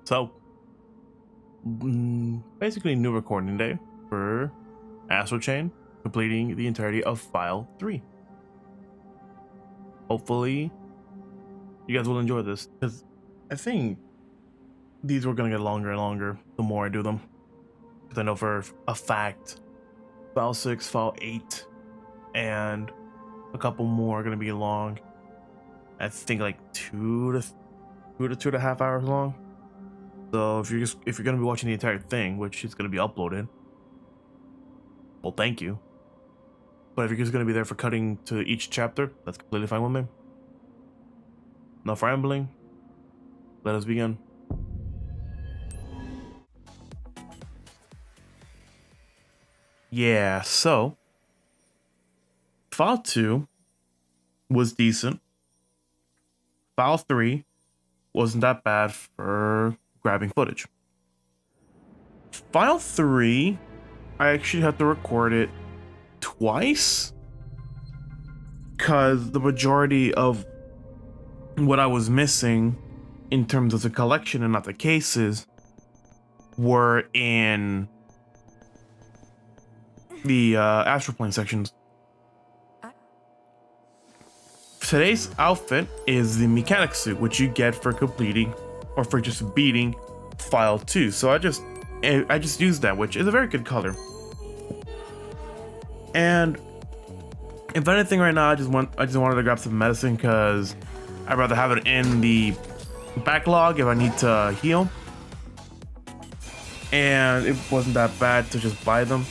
So, basically new recording day for Astral Chain, completing the entirety of File 3. Hopefully, you guys will enjoy this, because I think these were going to get longer and longer the more I do them. Because I know for a fact, File 6, File 8, and a couple more are going to be long. I think like 2 to 2.5 hours long. So if you're gonna be watching the entire thing, which is gonna be uploaded, well, thank you. But if you're just gonna be there for cutting to each chapter, that's completely fine with me. Enough rambling. Let us begin. Yeah, so File 2 was decent. File 3 wasn't that bad for grabbing footage. File 3, I actually had to record it twice because the majority of what I was missing in terms of the collection and not the cases were in the astral plane sections. Today's outfit is the mechanic suit, which you get for completing or for just beating File 2. So I just used that, which is a very good color. And if anything, right now I just wanted to grab some medicine because I'd rather have it in the backlog if I need to heal. And it wasn't that bad to just buy them.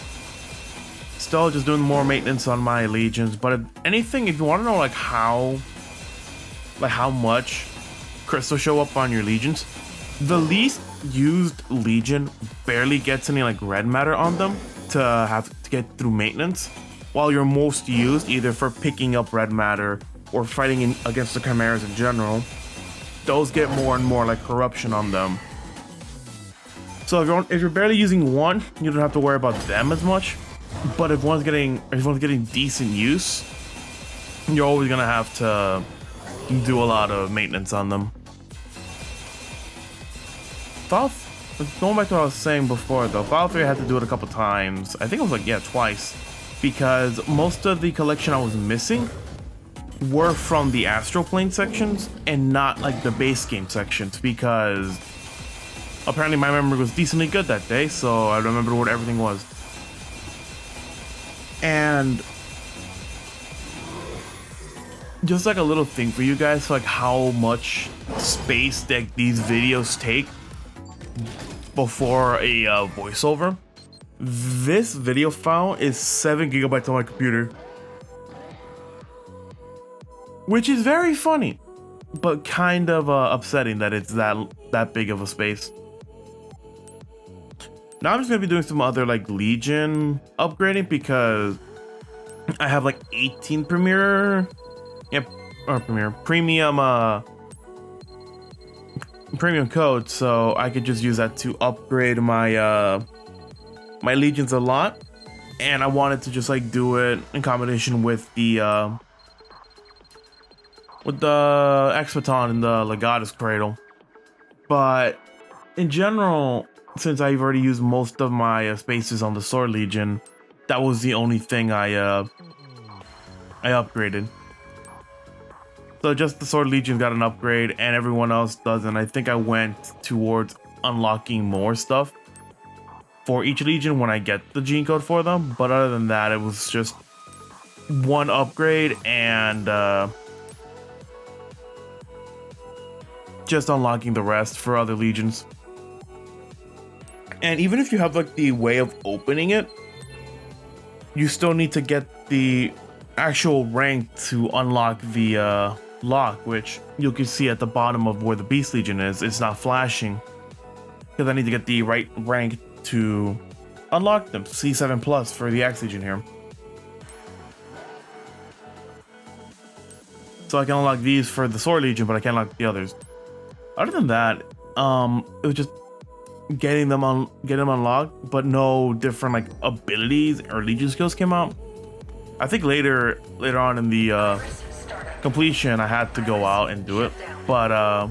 Still just doing more maintenance on my legions, but if anything, if you want to know how much crystals show up on your legions, the least used legion barely gets any red matter on them to have to get through maintenance, while your most used, either for picking up red matter or fighting against the chimeras in general, those get more and more corruption on them. So if you're barely using one, you don't have to worry about them as much. But if one's getting decent use, you're always gonna have to do a lot of maintenance on them. Going back to what I was saying before though, File 3 I had to do it a couple times. I think it was twice, because most of the collection I was missing were from the astral plane sections and not the base game sections, because apparently my memory was decently good that day, so I remembered what everything was. And just a little thing for you guys, how much space that these videos take before a voiceover. This video file is 7 gigabytes on my computer, which is very funny, but kind of upsetting that it's that big of a space. Now I'm just gonna be doing some other Legion upgrading, because I have 18 premium codes, so I could just use that to upgrade my my legions a lot. And I wanted to just do it in combination with the Expaton and the Legatus Cradle. But in general, since I've already used most of my spaces on the Sword Legion, that was the only thing I upgraded. So just the Sword Legion got an upgrade and everyone else doesn't. I think I went towards unlocking more stuff for each Legion when I get the gene code for them. But other than that, it was just one upgrade and just unlocking the rest for other Legions. And even if you have the way of opening it, you still need to get the actual rank to unlock the lock, which you can see at the bottom of where the Beast Legion is. It's not flashing because I need to get the right rank to unlock them. C7 plus for the Axe Legion here. So I can unlock these for the Sword Legion, but I can't unlock the others. Other than that, it was just getting them unlocked, but no different abilities or Legion skills came out. I think later on in the completion I had to go out and do it, but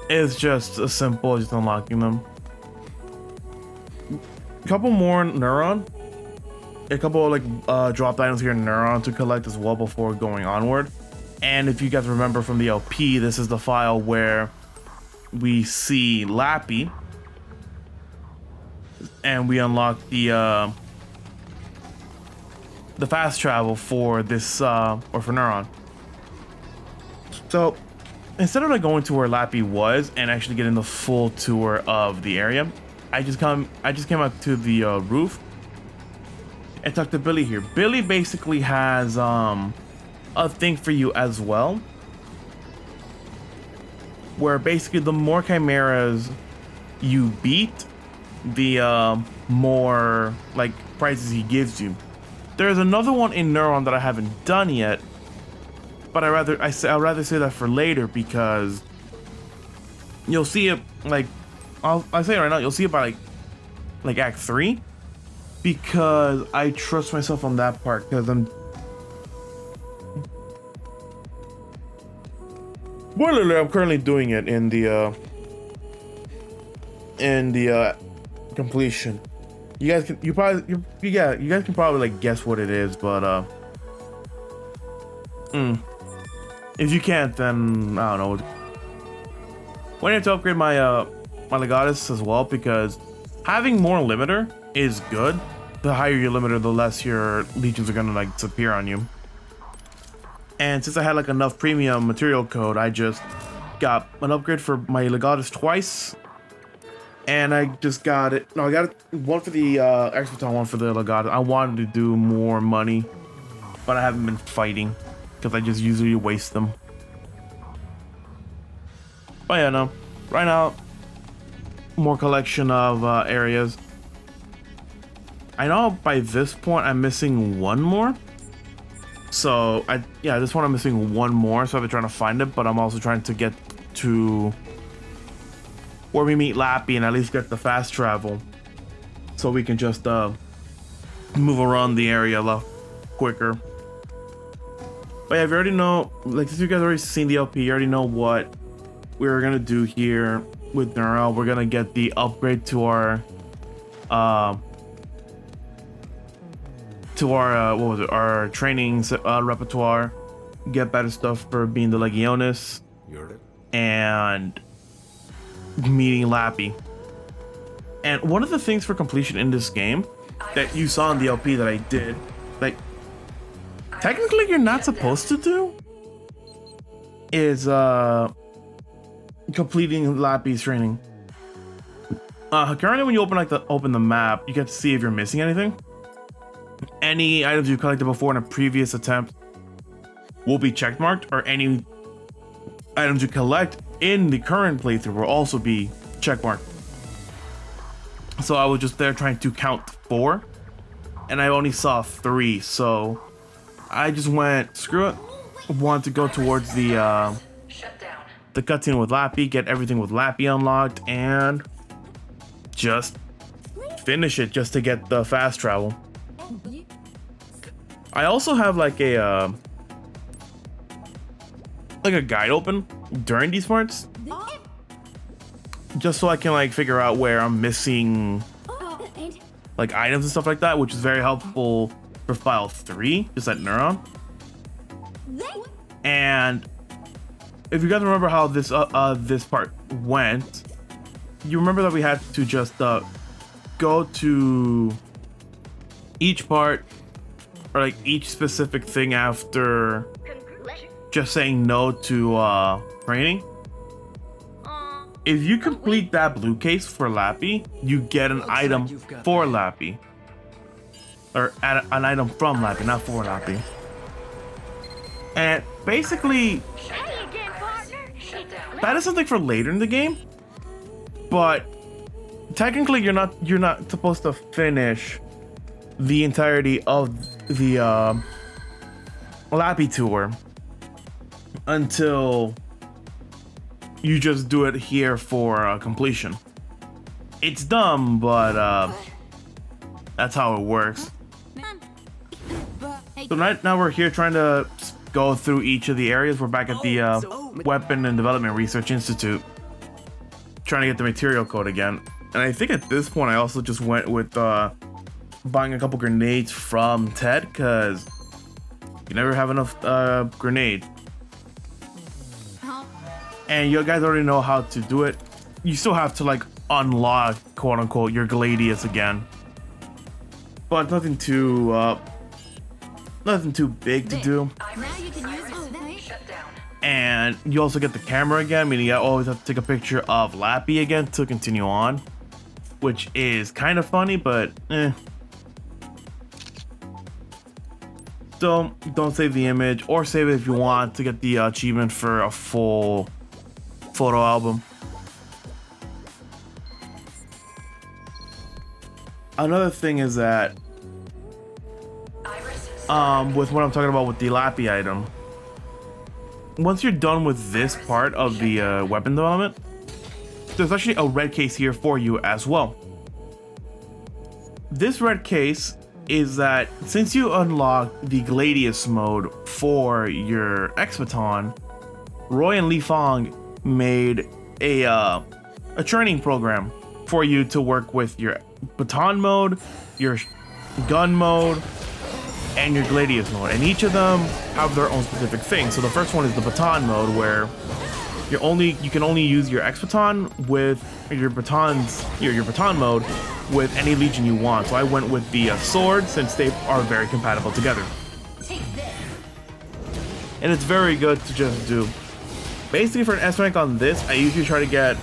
It's just as simple as just unlocking them. A couple more Neuron. A couple of like dropped items here in Neuron to collect as well before going onward. And if you guys remember from the LP, this is the file where we see Lappy. And we unlock the fast travel for this or for Neuron. So instead of like going to where Lappy was and actually getting the full tour of the area, I just came up to the roof and talked to Billy here. Billy basically has a thing for you as well, where basically the more chimeras you beat, the more like prizes he gives you. There's another one in Neuron that I haven't done yet, but I'd rather say that for later, because you'll see it like I'll say it right now, you'll see it by like Act 3, because I trust myself on that part, because I'm currently doing it in the completion. You guys can probably like guess what it is, but if you can't, then I don't know. I need to upgrade my my Legatus as well, because having more limiter is good. The higher your limiter, the less your legions are gonna like disappear on you. And since I had like enough premium material code, I just got an upgrade for my Legatus twice. And I just got it. No, I got it, one for the Experton, one for the Legatus. I wanted to do more money, but I haven't been fighting because I just usually waste them. But yeah, no. Right now, more collection of areas. I know by this point I'm missing one more. So this one I'm missing one more, so I've been trying to find it, but I'm also trying to get to where we meet Lappy and at least get the fast travel, so we can just move around the area a lot quicker. But yeah, if you already know, like since you guys already seen the LP, you already know what we're gonna do here with Neural. We're gonna get the upgrade to our what was it? Our training repertoire. Get better stuff for being the Legionis and meeting Lappy. And one of the things for completion in this game that you saw in the LP that I did, like technically you're not supposed to do, is completing Lappy's training. Currently when you open the map, you get to see if you're missing anything. Any items you collected before in a previous attempt will be checkmarked, or any items you collect in the current playthrough will also be checkmarked. So I was just there trying to count 4, and I only saw 3, so I just went, screw it. Want to go towards the cutscene with Lappy, get everything with Lappy unlocked, and just finish it just to get the fast travel. I also have like a guide open during these parts, just so I can like figure out where I'm missing like items and stuff like that, which is very helpful for file 3, just at Neuron. And if you guys remember how this this part went, you remember that we had to just go to each part, or like each specific thing after just saying no to training. If you complete that blue case for Lappy, you get an item for Lappy, or an item from Lappy, not for Lappy. And basically that is something for later in the game, but technically you're not supposed to finish the entirety of the Lappy tour until you just do it here for completion. It's dumb, but that's how it works. So right now we're here trying to go through each of the areas. We're back at the Weapon and Development Research Institute. trying to get the material code again. And I think at this point I also just went with buying a couple grenades from Ted, because you never have enough grenade. And you guys already know how to do it. You still have to like unlock, quote unquote, your Gladius again. But nothing too big to do. And you also get the camera again, meaning you always have to take a picture of Lappy again to continue on, which is kind of funny, but So don't save the image, or save it if you want to get the achievement for a full photo album. Another thing is that with what I'm talking about with the Lappy item, once you're done with this part of the weapon development, there's actually a red case here for you as well. This red case is that since you unlock the Gladius mode for your X-Baton, Roy and Li Fong made a training program for you to work with your baton mode, your gun mode, and your Gladius mode, and each of them have their own specific thing. So the first one is the baton mode, where you can only use your X-Baton with your baton mode with any legion you want. So I went with the sword, since they are very compatible together. And it's very good to just do. Basically, for an S rank on this, I usually try to get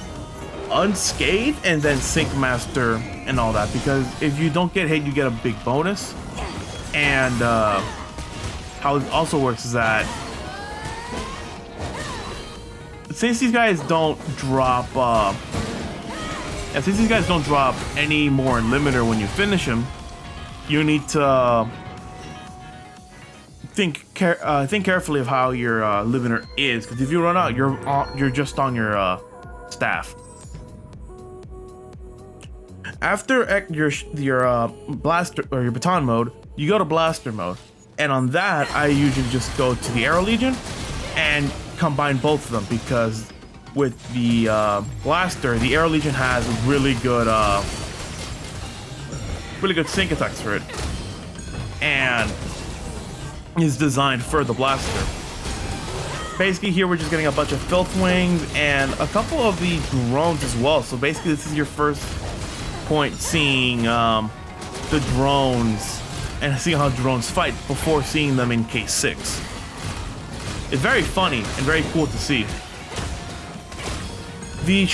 unscathed and then sync master and all that, because if you don't get hit, you get a big bonus. And how it also works is that since these guys don't drop any more limiter when you finish them, you need to think carefully of how your limiter is, because if you run out, you're just on your staff. After your blaster or your baton mode, you go to blaster mode, and on that I usually just go to the Arrow Legion and combine both of them, because with the blaster, the Arrow Legion has really good sync attacks for it, and is designed for the blaster. Basically, here we're just getting a bunch of filth wings and a couple of the drones as well. So basically, this is your first point seeing the drones and seeing how drones fight before seeing them in case 6. It's very funny and very cool to see. The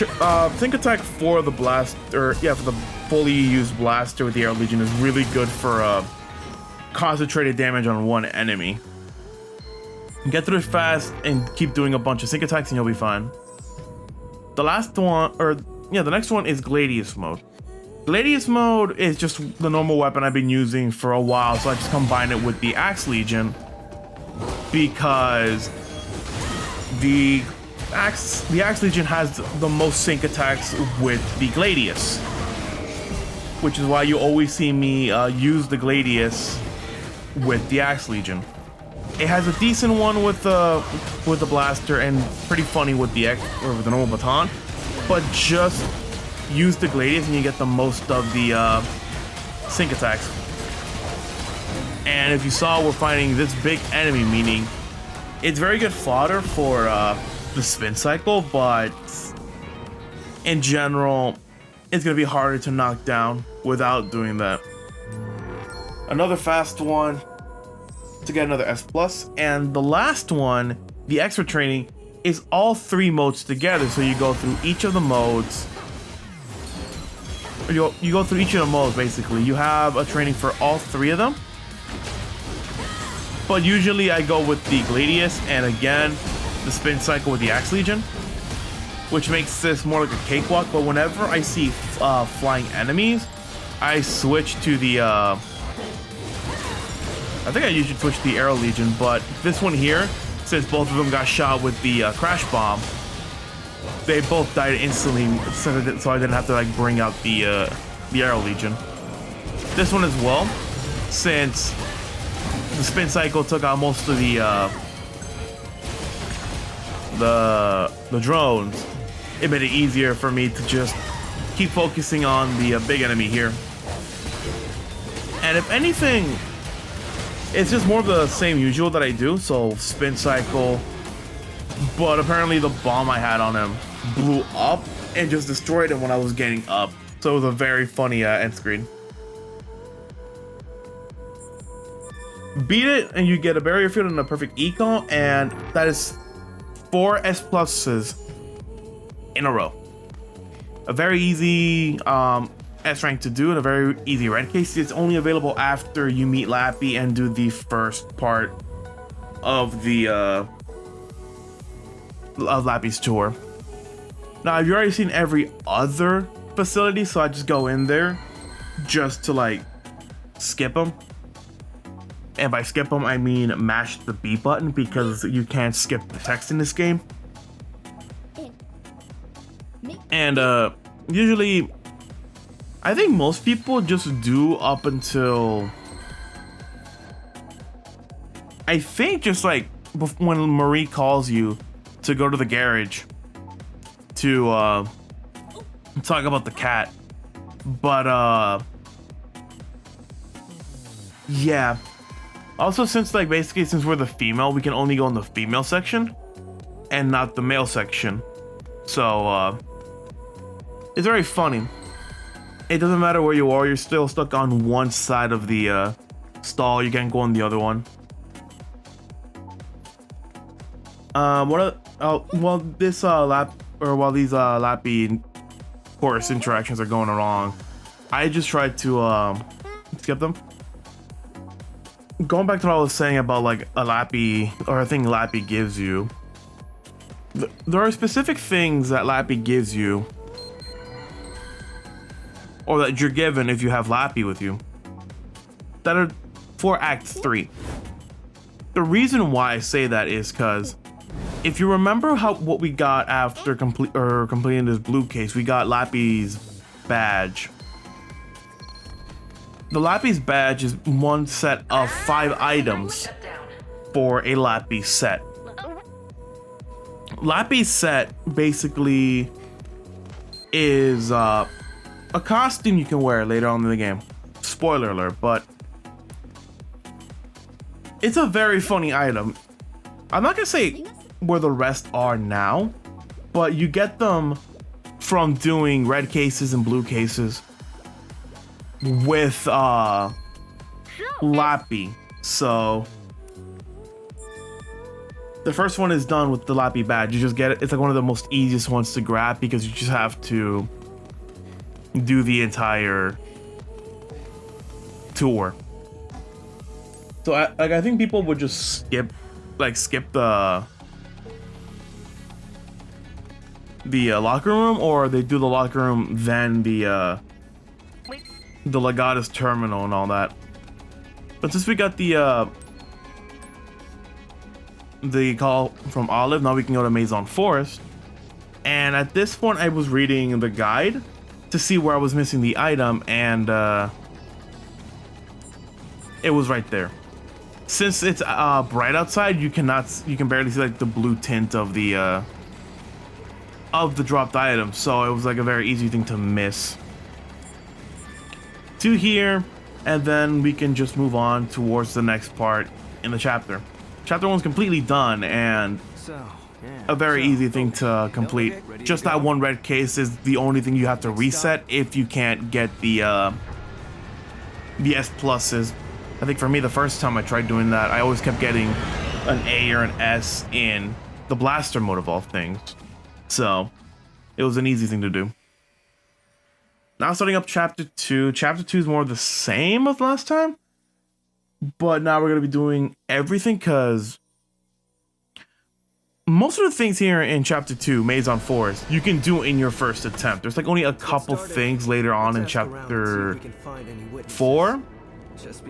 sync attack for the blaster, for the fully used blaster with the Arrow Legion is really good for concentrated damage on one enemy. Get through it fast and keep doing a bunch of sync attacks and you'll be fine. The next one is Gladius mode. Gladius mode is just the normal weapon I've been using for a while, so I just combine it with the Axe Legion, because the Axe Legion has the most sync attacks with the Gladius, which is why you always see me use the Gladius with the Axe Legion. It has a decent one with the blaster and pretty funny with the normal baton, but just use the Gladius and you get the most of the sync attacks. And if you saw, we're fighting this big enemy, meaning it's very good fodder for the spin cycle, but in general, it's gonna be harder to knock down without doing that. Another fast one to get another S+, and the last one, the extra training, is all 3 modes together. So you go through each of the modes. You go through each of the modes, basically. You have a training for all 3 of them. But usually I go with the Gladius and again, the spin cycle with the Axe Legion, which makes this more like a cakewalk. But whenever I see flying enemies, I switch to the I think I usually switch to the Arrow Legion, but this one here, since both of them got shot with the Crash Bomb, they both died instantly, so I didn't have to like bring out the Arrow Legion. This one as well, since the spin cycle took out most of the drones, it made it easier for me to just keep focusing on the big enemy here. And if anything, it's just more of the same usual that I do. So spin cycle, but apparently the bomb I had on him blew up and just destroyed him when I was getting up. So it was a very funny end screen. Beat it and you get a barrier field and a perfect eco, and that is 4 S pluses in a row. A very easy S rank to do and a very easy red case. It's only available after you meet Lappy and do the first part of the of Lappy's tour. Now you've already seen every other facility, so I just go in there just to like skip them. And by skip them, I mean mash the B button, because you can't skip the text in this game. And usually, I think most people just do up until, I think just like when Marie calls you to go to the garage to talk about the cat. But yeah. Also, since like basically since we're the female, we can only go in the female section and not the male section. So it's very funny. It doesn't matter where you are, you're still stuck on one side of the stall. You can't go on the other one. While these Lappy chorus interactions are going along, I just tried to skip them. Going back to what I was saying about like a Lappy, or a thing Lappy gives you, there are specific things that Lappy gives you, or that you're given if you have Lappy with you, that are for Act 3. The reason why I say that is because if you remember what we got after completing this blue case, we got Lappy's badge. The Lappy's badge is one set of 5 items for a Lappy set. Lappy's set basically is a costume you can wear later on in the game. Spoiler alert, but it's a very funny item. I'm not gonna say where the rest are now, but you get them from doing red cases and blue cases with Lappy. So the first one is done with the Lappy badge. You just get it. It's like one of the most easiest ones to grab, because you just have to do the entire tour. So I think people would just skip the locker room, or they do the locker room then the Legatus terminal and all that. But since we got the call from Olive, now we can go to Maison Forest. And at this point, I was reading the guide to see where I was missing the item, and it was right there. Since it's bright outside, you can barely see like the blue tint of the dropped item. So it was like a very easy thing to miss. To here, and then we can just move on towards the next part in the chapter. Chapter 1's completely done, and a very easy thing to complete. Just that one red case is the only thing you have to reset if you can't get the S pluses. I think for me, the first time I tried doing that, I always kept getting an A or an S in the blaster mode of all things. So it was an easy thing to do. Now starting up chapter 2. Chapter 2 is more of the same as last time, but now we're going to be doing everything, because most of the things here in chapter 2, Maison Forest, you can do in your first attempt. There's like only a couple things later on in chapter 4,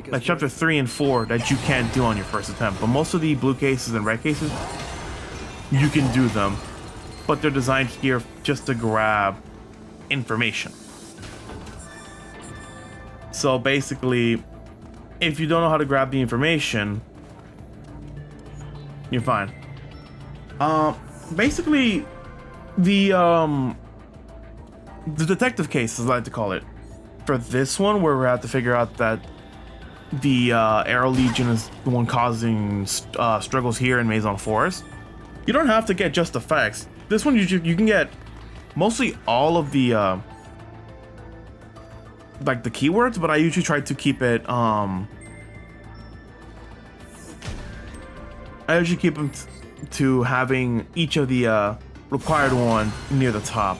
like chapter 3 and 4, that you can't do on your first attempt. But most of the blue cases and red cases, you can do them, but they're designed here just to grab information. So basically, if you don't know how to grab the information, you're fine. Basically, The detective case, as I like to call it, for this one, where we have to figure out that the Arrow Legion is the one causing struggles here in Maison Forest. You don't have to get just the facts. This one, you can get mostly all of the like the keywords, but I usually try to keep it I usually keep them to having each of the required one near the top.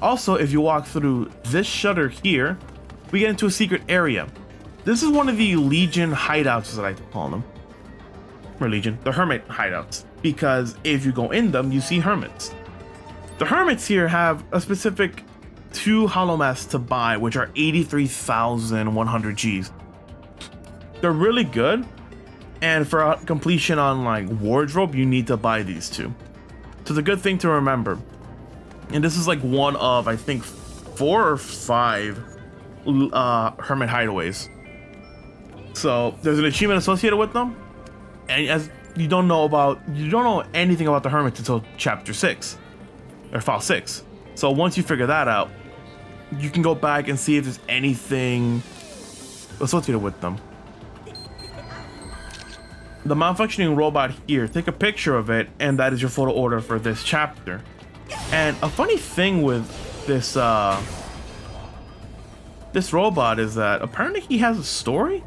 Also, if you walk through this shutter here, we get into a secret area. This is one of the Legion hideouts, as I like to call them. Or Legion, the Hermit hideouts. Because if you go in them, you see Hermits. The Hermits here have a specific 2 hollow masks to buy, which are 83,100 Gs. They're really good. And for completion on like Wardrobe, you need to buy these 2. So it's a good thing to remember. And this is like one of, I think, 4 or 5 Hermit hideaways. So there's an achievement associated with them, and as you don't know anything about the Hermits until chapter 6 or file 6. So once you figure that out, you can go back and see if there's anything associated with them. The malfunctioning robot here, take a picture of it, and that is your photo order for this chapter. And a funny thing with this this robot is that apparently he has a story.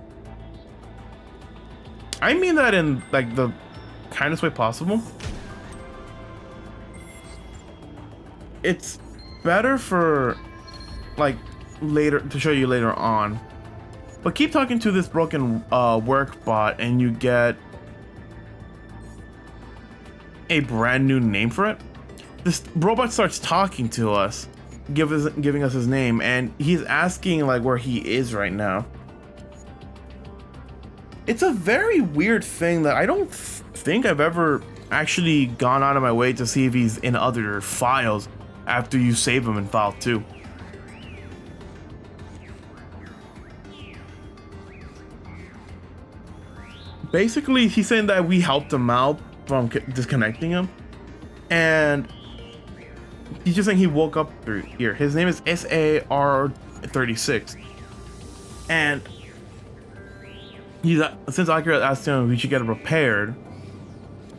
I mean that in like the kindest way possible. It's better for like later to show you later on. But keep talking to this broken work bot and you get a brand new name for it. This robot starts talking to us, giving us his name, and he's asking like where he is right now. It's a very weird thing that I don't think I've ever actually gone out of my way to see if he's in other files after you save him in file 2. Basically, he's saying that we helped him out from disconnecting him, and he's just saying he woke up through here. His name is SAR36, and since Akira asked him if we should get it repaired,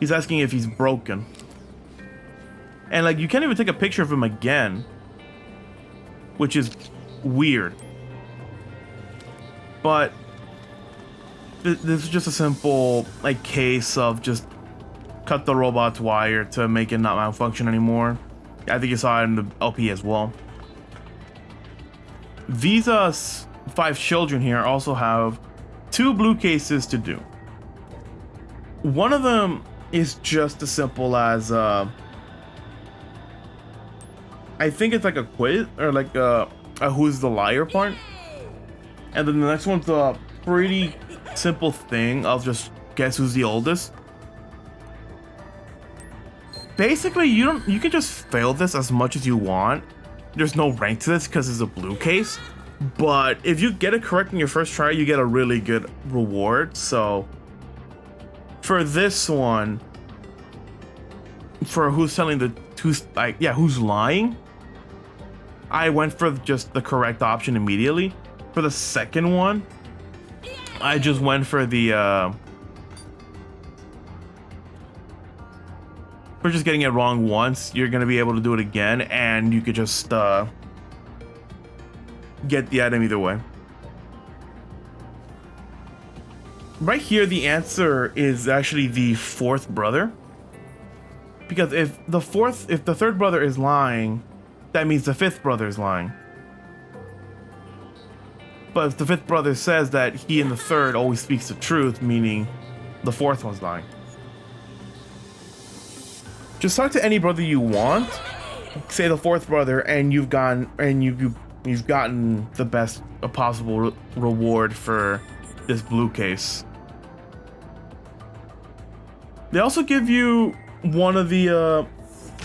he's asking if he's broken. And like you can't even take a picture of him again, which is weird. But this is just a simple like case of just cut the robot's wire to make it not malfunction anymore. I think you saw it in the LP as well. These 5 children here also have 2 blue cases to do. One of them is just as simple as I think it's like a quiz or like a who's the liar part, and then the next one's a pretty simple thing of just guess who's the oldest. Basically, you can just fail this as much as you want. There's no rank to this because it's a blue case. But if you get it correct in your first try, you get a really good reward. So for this one, for who's telling the who's lying, I went for just the correct option immediately. For the second one, I just went for the for just getting it wrong once. You're gonna be able to do it again, and you could just get the item either way. Right here, the answer is actually the 4th brother, because if the 3rd brother is lying, that means the 5th brother is lying. But if the 5th brother says that he and the 3rd always speaks the truth, meaning the 4th one's lying. Just talk to any brother you want, say the 4th brother, and you've gotten the best possible reward for this blue case. They also give you one of the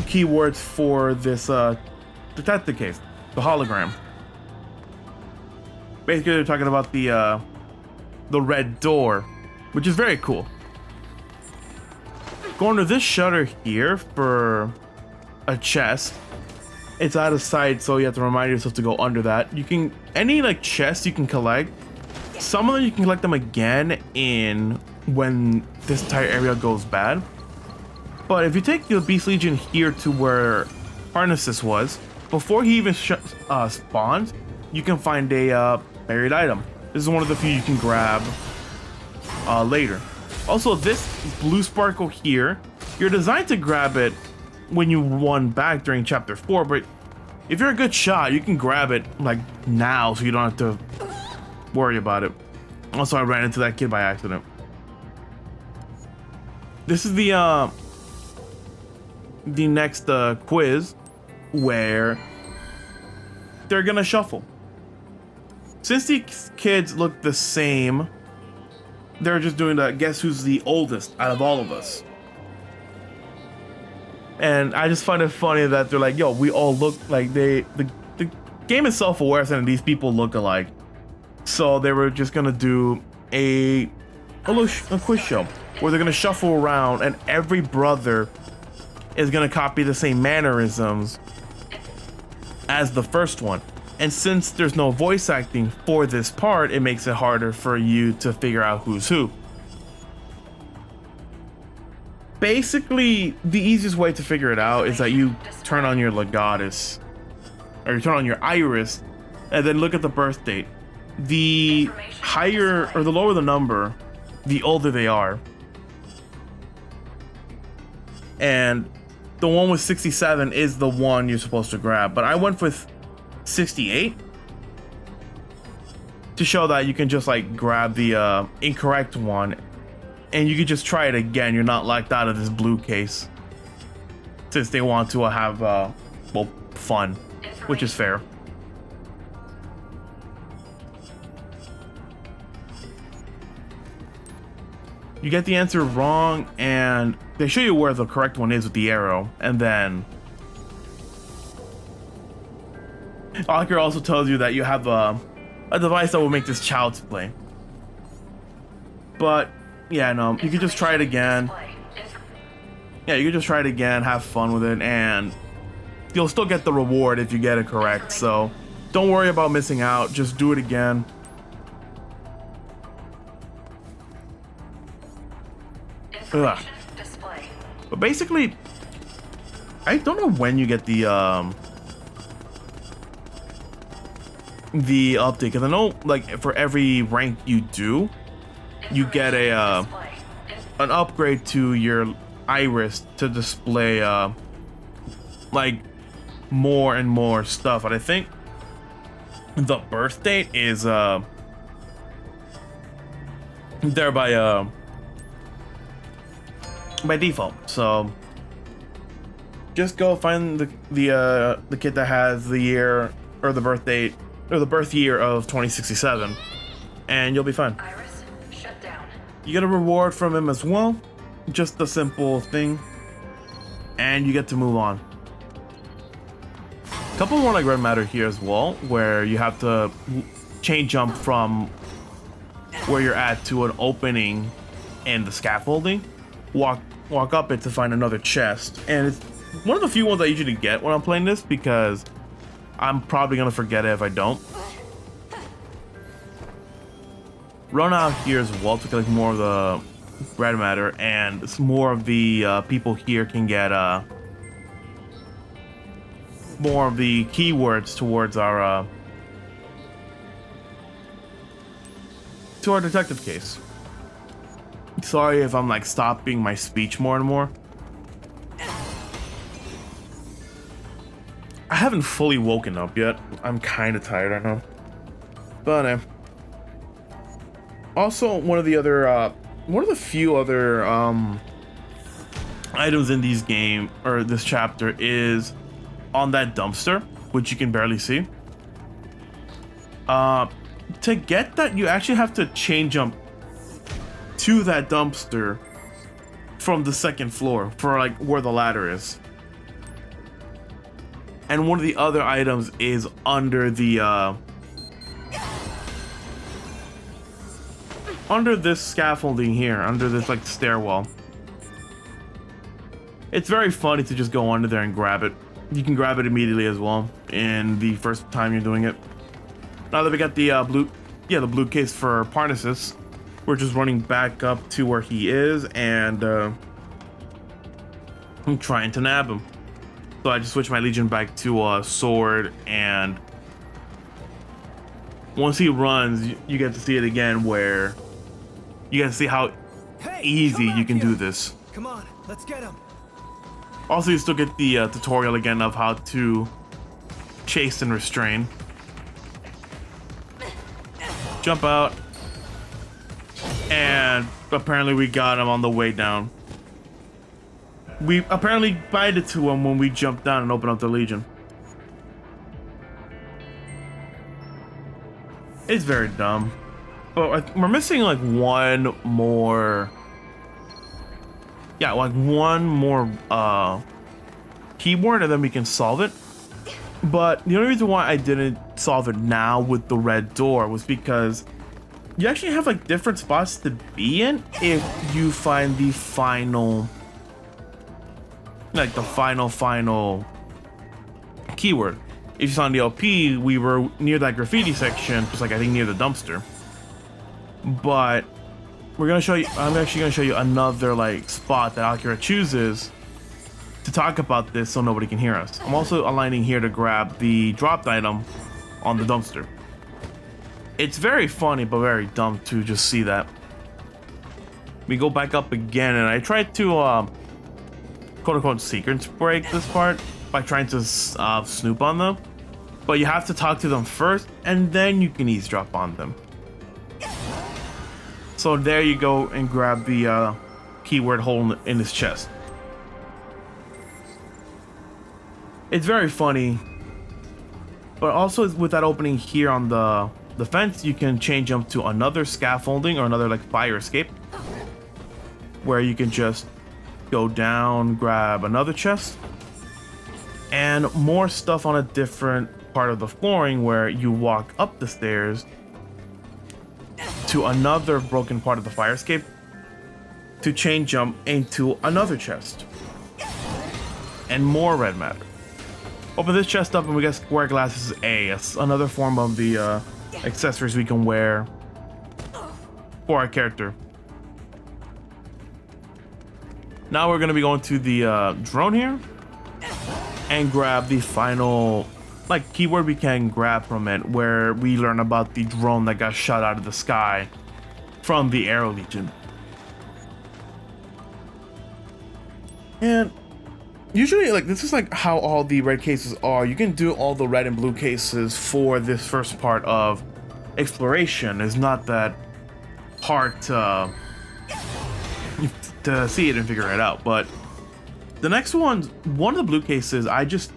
keywords for this detective case, the hologram. Basically, they're talking about the red door, which is very cool. Going to this shutter here for a chest. It's out of sight, so you have to remind yourself to go under that. You can, any like chests you can collect, some of them you can collect them again in when this entire area goes bad. But if you take the Beast Legion here to where Harnesses was, before he even spawns, you can find a buried item. This is one of the few you can grab later. Also, this blue sparkle here, you're designed to grab it when you run back during chapter 4, but if you're a good shot, you can grab it like now, so you don't have to worry about it. Also, I ran into that kid by accident. This is the next quiz where they're gonna shuffle. Since these kids look the same, they're just doing the guess who's the oldest out of all of us. And I just find it funny that they're like, yo, we all look like the game is self-aware and these people look alike. So they were just gonna do a quiz show where they're gonna shuffle around and every brother is gonna copy the same mannerisms as the first one. And since there's no voice acting for this part, it makes it harder for you to figure out who's who. Basically, the easiest way to figure it out is that you turn on your Legatus, or you turn on your Iris, and then look at the birth date. The higher, or the lower the number, the older they are. And the one with 67 is the one you're supposed to grab. But I went with 68 to show that you can just like grab the incorrect one and you can just try it again. You're not locked out of this blue case since they want to have well, fun, which is fair. You get the answer wrong and they show you where the correct one is with the arrow, and then Aker also tells you that you have a device that will make this child's play. But yeah, no, you can just try it again. Yeah, you can just try it again, have fun with it, and you'll still get the reward if you get it correct. So don't worry about missing out, just do it again. Ugh. But basically, I don't know when you get the update, because I know like for every rank you do, you get a an upgrade to your Iris to display like more and more stuff. And I think the birth date is there by default. So just go find the kid that has the year or the birth date or the birth year of 2067 and you'll be fine. Iris, shut down. You get a reward from him as well, just a simple thing, and you get to move on. A couple more like red matter here as well, where you have to chain jump from where you're at to an opening in the scaffolding, walk up it to find another chest. And it's one of the few ones I usually get when I'm playing this because I'm probably gonna forget it if I don't. Run out here as well to collect more of the red matter, and it's more of the people here can get more of the keywords towards our to our detective case. Sorry if I'm like stopping my speech more and more. I haven't fully woken up yet. I'm kind of tired, I know. But also one of the few other items in these game or this chapter is on that dumpster, which you can barely see. To get that, you actually have to chain jump to that dumpster from the second floor for like where the ladder is. And one of the other items is under the under this scaffolding here, under this like stairwell. It's very funny to just go under there and grab it. You can grab it immediately as well in the first time you're doing it. Now that we got the the blue case for Parnassus, we're just running back up to where he is, and I'm trying to nab him. So I just switched my Legion back to a sword, and once he runs, you get to see it again, where you get to see how easy you can do this. Come on, let's get him. Also, you still get the tutorial again of how to chase and restrain. Jump out, and apparently we got him on the way down. We apparently bited to him when we jumped down and opened up the Legion. It's very dumb. But we're missing like one more... Yeah, like one more keyboard, and then we can solve it. But the only reason why I didn't solve it now with the red door was because you actually have like different spots to be in if you find the final... like the final keyword. If you saw in the LP, we were near that graffiti section, just like I think near the dumpster. But we're gonna show you, I'm actually gonna show you another like spot that Akira chooses to talk about this so nobody can hear us. I'm also aligning here to grab the dropped item on the dumpster. It's very funny but very dumb to just see that. We go back up again, and I tried to quote-unquote sequence break this part by trying to snoop on them, but you have to talk to them first and then you can eavesdrop on them. So there you go, and grab the keyword hole in his chest. It's very funny, but also with that opening here on the fence, you can change them to another scaffolding or another like fire escape, where you can just go down, grab another chest, and more stuff on a different part of the flooring, where you walk up the stairs to another broken part of the fire escape to chain jump into another chest, and more red matter. Open this chest up and we get square glasses A. It's another form of the accessories we can wear for our character. Now we're gonna be going to the drone here and grab the final like keyword we can grab from it, where we learn about the drone that got shot out of the sky from the Arrow Legion. And usually, like, this is like how all the red cases are. You can do all the red and blue cases for this first part of exploration. It's not that hard to see it and figure it out. But the next one of the blue cases, I just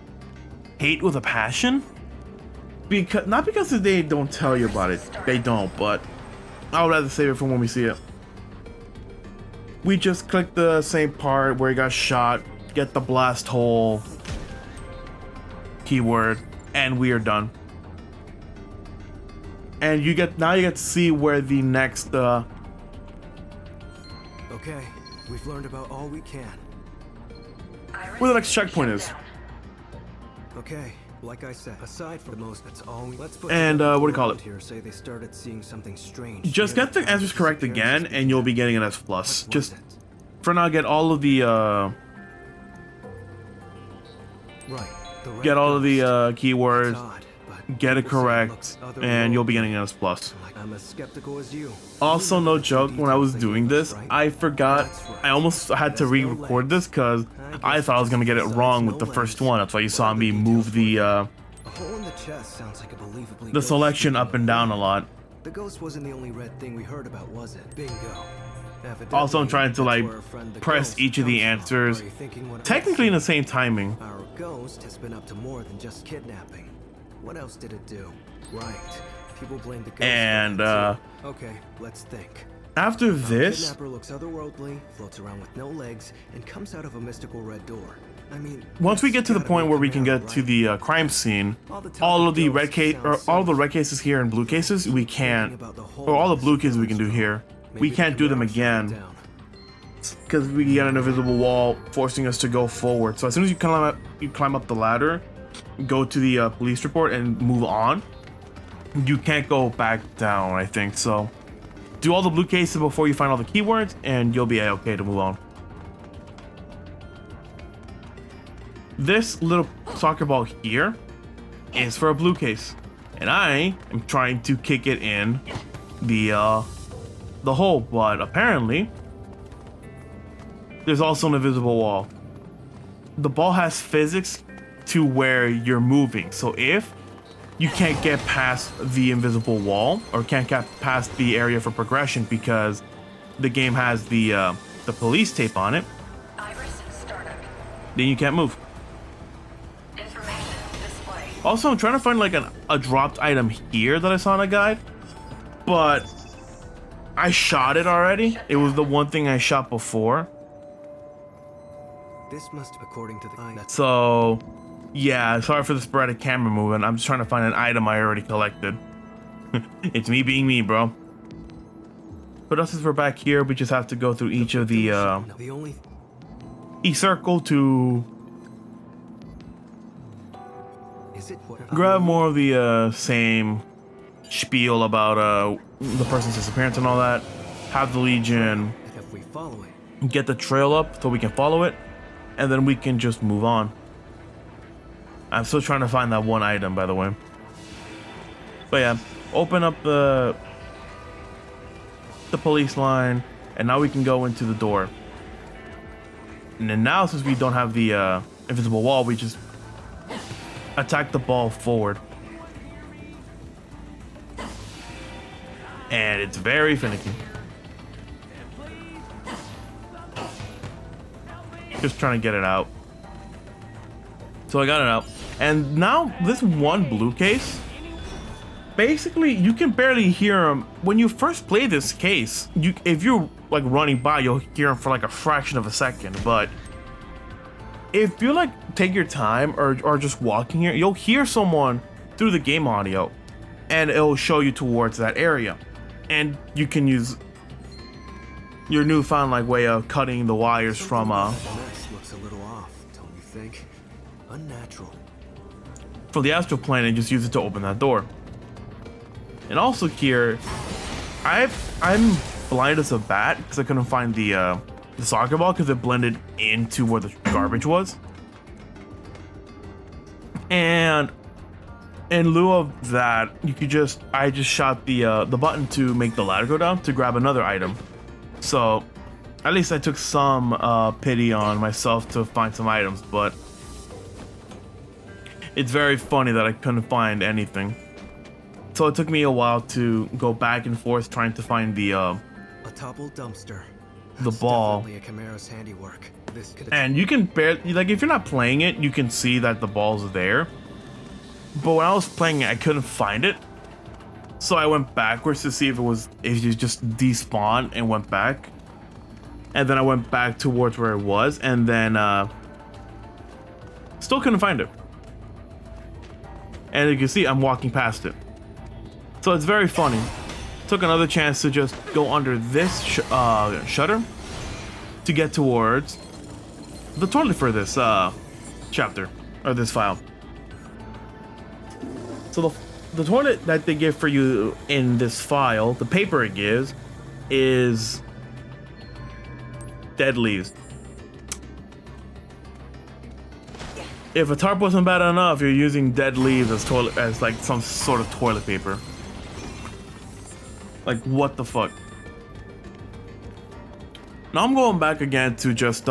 hate with a passion. Because not because they don't tell you about it, they don't, but I would rather save it for when we see it. We just click the same part where he got shot, get the blast hole keyword, and we are done. And you get to see where the next Okay, we've learned about all we can. where the next checkpoint is. Okay, like I said, aside from the most, that's all. Let's put And what do you call it? Here say they started seeing something strange. Just get the answers correct again, and you'll be getting an S+. Just for now, get all of the get all of the keywords, get it correct, and you'll be getting an S+. I'm as skeptical as you. Also, no joke, when I was doing this, I forgot, I almost had to re-record this because I thought I was gonna get it wrong with the first one. That's why you saw me move the selection up and down a lot. The ghost wasn't the only red thing we heard about, was it? Bingo. Also, I'm trying to like press each of the answers technically in the same timing. Our ghost has been up to more than just kidnapping. What else did it do? Right. People blame the ghost. And okay, let's think. after this, Kidnapper looks otherworldly, floats around with no legs, and comes out of a mystical red door. I mean, once we get to the point where we can get to the crime scene, all of the red case or all the red cases here and blue cases we can, or all the blue cases we can do here, we can't do them again. because we get an invisible wall forcing us to go forward. So as soon as you climb up the ladder, go to the police report and move on, you can't go back down, I think. So do all the blue cases before you find all the keywords and you'll be okay to move on. This little soccer ball here is for a blue case, and I am trying to kick it in the hole, but apparently there's also an invisible wall. The ball has physics to where you're moving, so if you can't get past the invisible wall or can't get past the area for progression because the game has the police tape on it, then you can't move. Also, I'm trying to find like a dropped item here that I saw in a guide, but I shot it already. It was the one thing I shot before. This must, according to the So, yeah, sorry for the sporadic camera movement. I'm just trying to find an item I already collected. It's me being me, bro. But us, as we're back here, we just have to go through each of each circle to grab more of the same spiel about the person's disappearance and all that. Have the Legion get the trail up so we can follow it, and then we can just move on. I'm still trying to find that one item, by the way. But yeah, open up the police line, and now we can go into the door. And then now, since we don't have the invisible wall, we just attack the ball forward. And it's very finicky. Just trying to get it out. So I got it out. And now this one blue case, basically you can barely hear him. When you first play this case, if you're like running by, you'll hear him for like a fraction of a second. But if you like take your time or just walking here, you'll hear someone through the game audio and it'll show you towards that area. And you can use your newfound like way of cutting the wires from looks a little off, don't you think? Unnatural. from the astral plane and just use it to open that door. And also here, I'm blind as a bat because I couldn't find the soccer ball because it blended into where the garbage was. And in lieu of that, I just shot the button to make the ladder go down to grab another item. So at least I took some pity on myself to find some items, but it's very funny that I couldn't find anything. So it took me a while to go back and forth trying to find the a toppled dumpster. The ball. Definitely a Chimera's handiwork. And you can barely, like, if you're not playing it, you can see that the ball's there. But when I was playing it, I couldn't find it. So I went backwards to see if you just despawned and went back. And then I went back towards where it was, and then still couldn't find it. And you can see I'm walking past it. So it's very funny. Took another chance to just go under this shutter to get towards the toilet for this chapter, or this file. So the toilet that they give for you in this file, the paper it gives, is dead leaves. If a tarp wasn't bad enough, you're using dead leaves as like some sort of toilet paper. Like, what the fuck? Now I'm going back again to just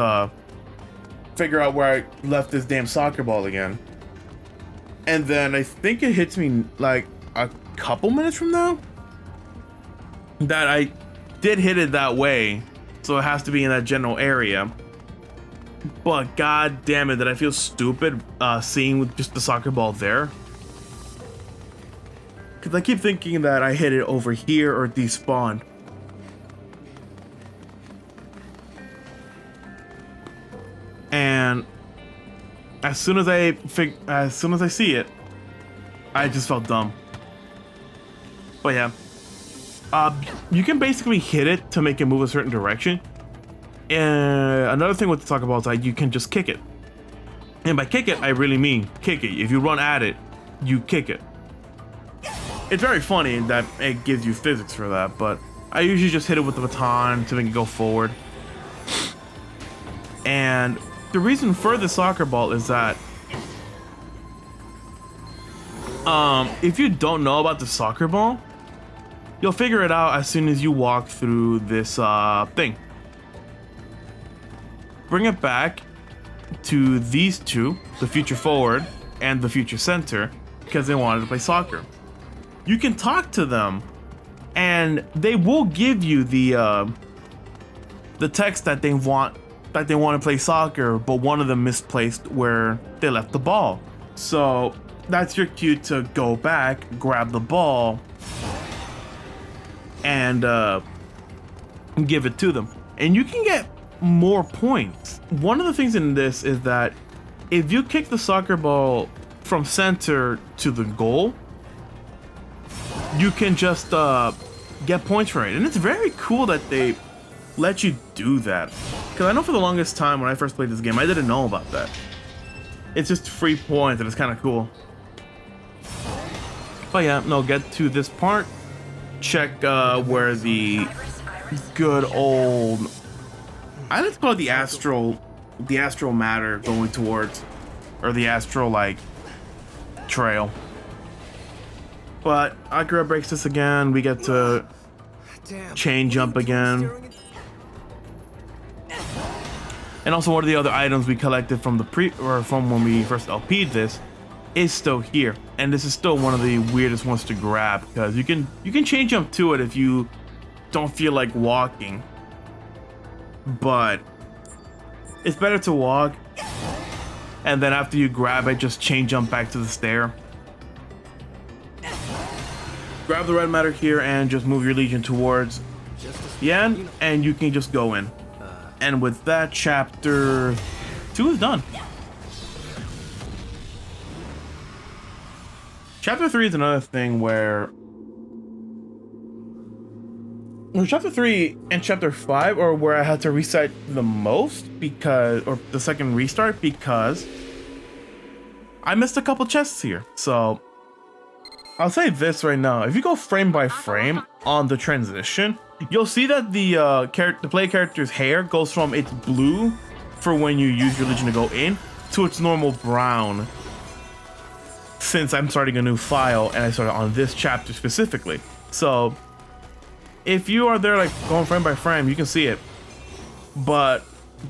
figure out where I left this damn soccer ball again. And then I think it hits me like a couple minutes from now that I did hit it that way, so it has to be in that general area. But god damn it, that I feel stupid seeing with just the soccer ball there. Because I keep thinking that I hit it over here or despawned. And as soon as I see it, I just felt dumb. But yeah, you can basically hit it to make it move a certain direction. And another thing to talk about is that you can just kick it. And by kick it, I really mean kick it. If you run at it, you kick it. It's very funny that it gives you physics for that, but I usually just hit it with the baton to make it go forward. And the reason for the soccer ball is that if you don't know about the soccer ball, you'll figure it out as soon as you walk through this thing. Bring it back to these two, the future forward and the future center, because they wanted to play soccer. You can talk to them and they will give you the text that they want to play soccer, but one of them misplaced where they left the ball. So that's your cue to go back, grab the ball, and give it to them. And you can get more points. One of the things in this is that if you kick the soccer ball from center to the goal, you can just get points for it. And it's very cool that they let you do that, because I know for the longest time when I first played this game, I didn't know about that. It's just free points and it's kind of cool. But yeah, no, get to this part, check where the good old, I like to call it the astral matter going towards, or the astral like trail. But Akira breaks this again. We get to chain jump again. And also one of the other items we collected from from when we first LP'd this is still here. And this is still one of the weirdest ones to grab, because you can chain jump to it if you don't feel like walking. But it's better to walk, and then after you grab it, just chain jump back to the stair. Grab the red matter here and just move your legion towards the end, and you can just go in. And with that, chapter 2 is done. Chapter 3 is another thing where chapter 3 and chapter 5 are where I had to reset the most, or the second restart, because I missed a couple chests here. So I'll say this right now: if you go frame by frame on the transition, you'll see that the play character's hair goes from its blue for when you use your legion to go in to its normal brown, since I'm starting a new file and I started on this chapter specifically. So if you are there like going frame by frame, you can see it, but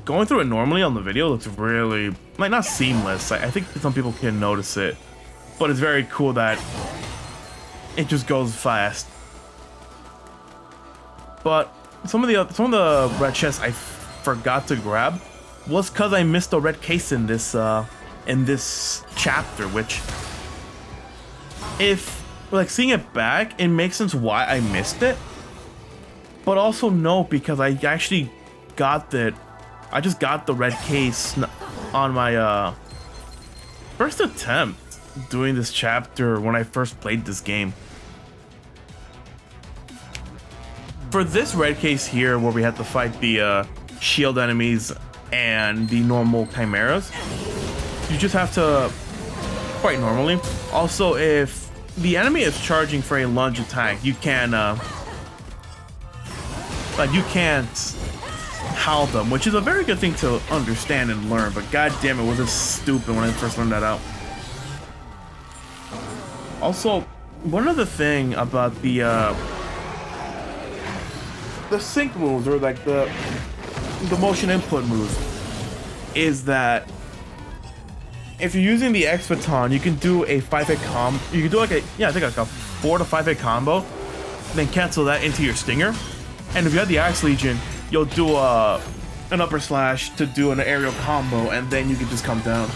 going through it normally on the video looks really like not seamless. I think some people can notice it, but it's very cool that it just goes fast. But some of the red chests I forgot to grab was because I missed a red case in this chapter, which, if like seeing it back, it makes sense why I missed it. But also no, because I actually got that. I just got the red case on my first attempt doing this chapter when I first played this game. For this red case here, where we had to fight the shield enemies and the normal chimeras, you just have to fight normally. Also, if the enemy is charging for a lunge attack, you can you can't howl them, which is a very good thing to understand and learn. But god damn it, was it stupid when I first learned that out. Also, one other thing about the sync moves, or like the motion input moves, is that if you're using the X baton, you can do a 5-hit combo. You can do like I think like a 4 to 5 hit combo, then cancel that into your stinger. And if you have the Axe Legion, you'll do an upper slash to do an aerial combo, and then you can just come down.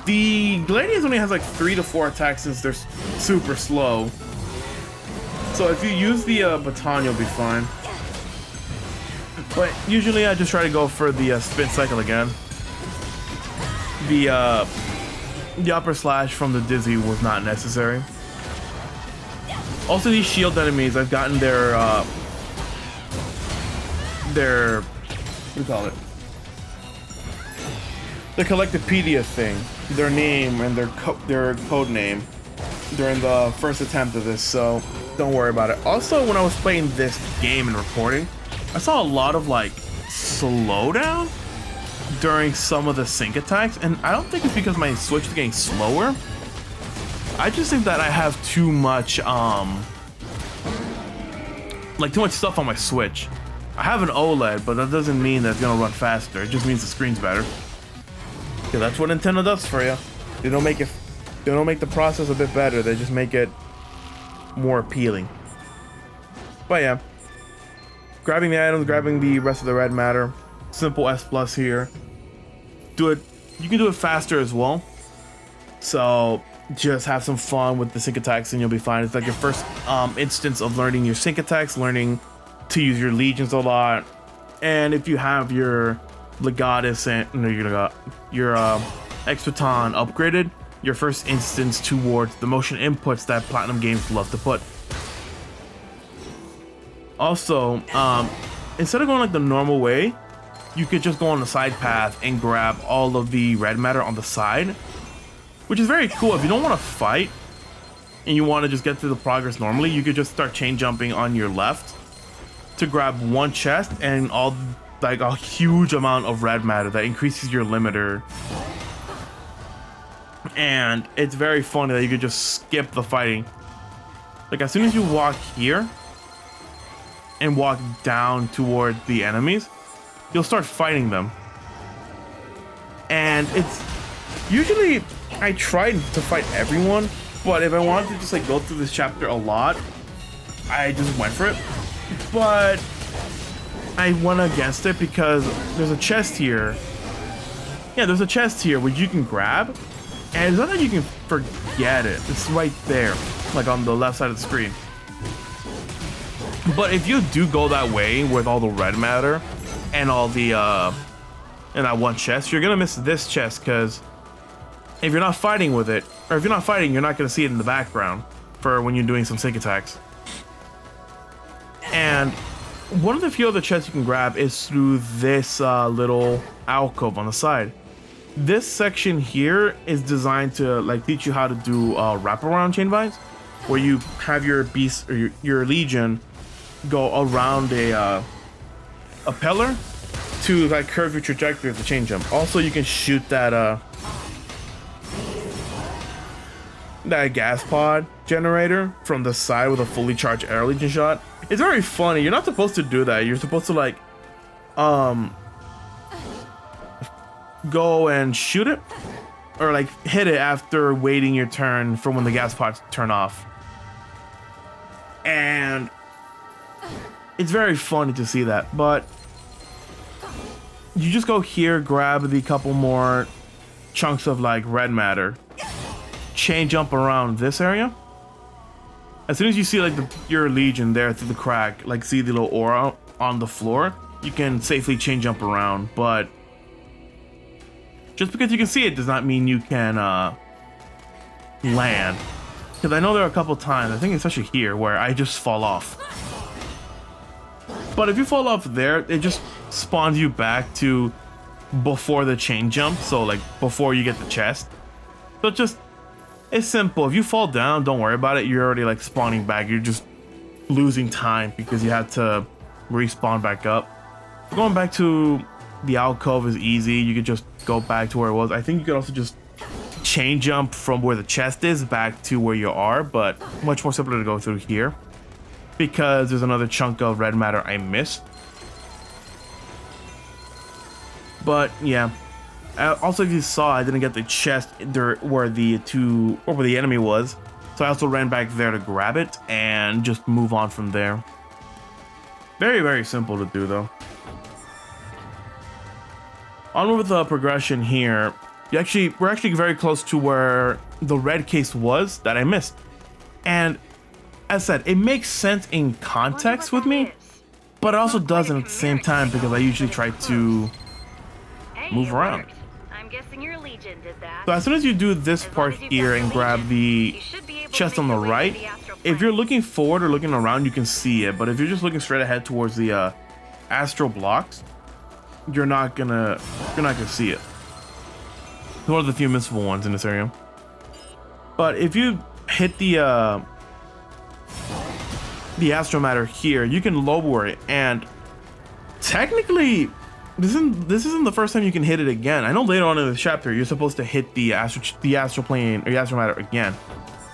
The Gladius only has like 3 to 4 attacks since they're super slow. So if you use the baton, you'll be fine. But usually I just try to go for the spin cycle again. The upper slash from the Dizzy was not necessary. Also, these shield enemies, I've gotten their do you call it? The Collectopedia thing, their name and their code name during the first attempt of this, so don't worry about it. Also, when I was playing this game and recording, I saw a lot of like slowdown during some of the sync attacks, and I don't think it's because my Switch is getting slower. I just think that I have too much too much stuff on my Switch. I have an OLED, but that doesn't mean that it's gonna run faster. It just means the screen's better. Yeah, that's what Nintendo does for you. They don't make the process a bit better. They just make it more appealing. But yeah, grabbing the items, grabbing the rest of the red matter. Simple S plus here. Do it. You can do it faster as well. So just have some fun with the sync attacks and you'll be fine. It's like your first instance of learning your sync attacks, learning to use your legions a lot. And if you have your Legatus and your Exoton upgraded, your first instance towards the motion inputs that Platinum Games love to put. Also, instead of going like the normal way, you could just go on the side path and grab all of the red matter on the side, which is very cool. If you don't want to fight and you want to just get through the progress normally, you could just start chain jumping on your left to grab one chest and like a huge amount of red matter that increases your limiter. And it's very funny that you could just skip the fighting. Like as soon as you walk here and walk down toward the enemies, you'll start fighting them. And it's usually, I tried to fight everyone, but if I wanted to just like go through this chapter a lot, I just went for it. But I went against it because there's a chest here. Yeah, there's a chest here which you can grab, and it's not that you can forget it. It's right there, like on the left side of the screen. But if you do go that way with all the red matter and all the and that one chest, you're gonna miss this chest because if you're not fighting with it, or if you're not fighting, you're not gonna see it in the background for when you're doing some sync attacks. And one of the few other chests you can grab is through this little alcove on the side. This section here is designed to like teach you how to do wraparound chain vines, where you have your beast or your legion go around a pillar to like curve your trajectory of the chain jump. Also, you can shoot that gas pod generator from the side with a fully charged air legion shot. It's very funny. You're not supposed to do that. You're supposed to like go and shoot it or like hit it after waiting your turn for when the gas pods turn off. And it's very funny to see that, but you just go here, grab the couple more chunks of like red matter, chain jump around this area. As soon as you see like your legion there through the crack, like see the little aura on the floor, you can safely chain jump around. But just because you can see it does not mean you can land. Because I know there are a couple times, I think especially here, where I just fall off. But if you fall off there, it just spawns you back to before the chain jump, so like before you get the chest. So it's simple. If you fall down, don't worry about it. You're already like spawning back. You're just losing time because you have to respawn back up. Going back to the alcove is easy. You could just go back to where it was. I think you could also just chain jump from where the chest is back to where you are, but much more simpler to go through here because there's another chunk of red matter I missed. But yeah. Also, if you saw, I didn't get the chest there where the enemy was, so I also ran back there to grab it and just move on from there. Very, very simple to do though. Onward with the progression here. We're actually very close to where the red case was that I missed, and as I said, it makes sense in context with me, but it also doesn't at the same time because I usually try to move around. I'm guessing your legion did that. So as soon as you do this part here and grab the chest on the right, if you're looking forward or looking around, you can see it. But if you're just looking straight ahead towards the astral blocks, you're not gonna see it. It's one of the few missable ones in this area. But if you hit the Astral Matter here, you can lower it, and technically this isn't the first time you can hit it again. I know later on in the chapter you're supposed to hit the astral plane or the Astral Matter again.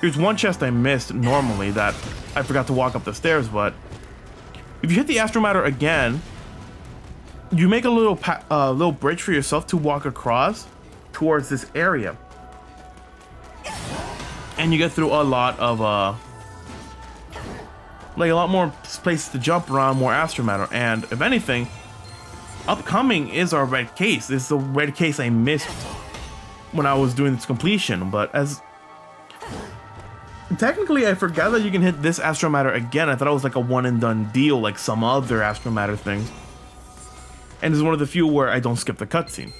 Here's one chest I missed normally that I forgot to walk up the stairs, but if you hit the Astral Matter again, you make a little bridge for yourself to walk across towards this area, and you get through a lot of like a lot more places to jump around, more Astral Matter, and if anything, upcoming is our red case. This is the red case I missed when I was doing this completion, but as technically I forgot that you can hit this Astral Matter again. I thought it was like a one and done deal like some other Astral Matter things, and it's one of the few where I don't skip the cutscene.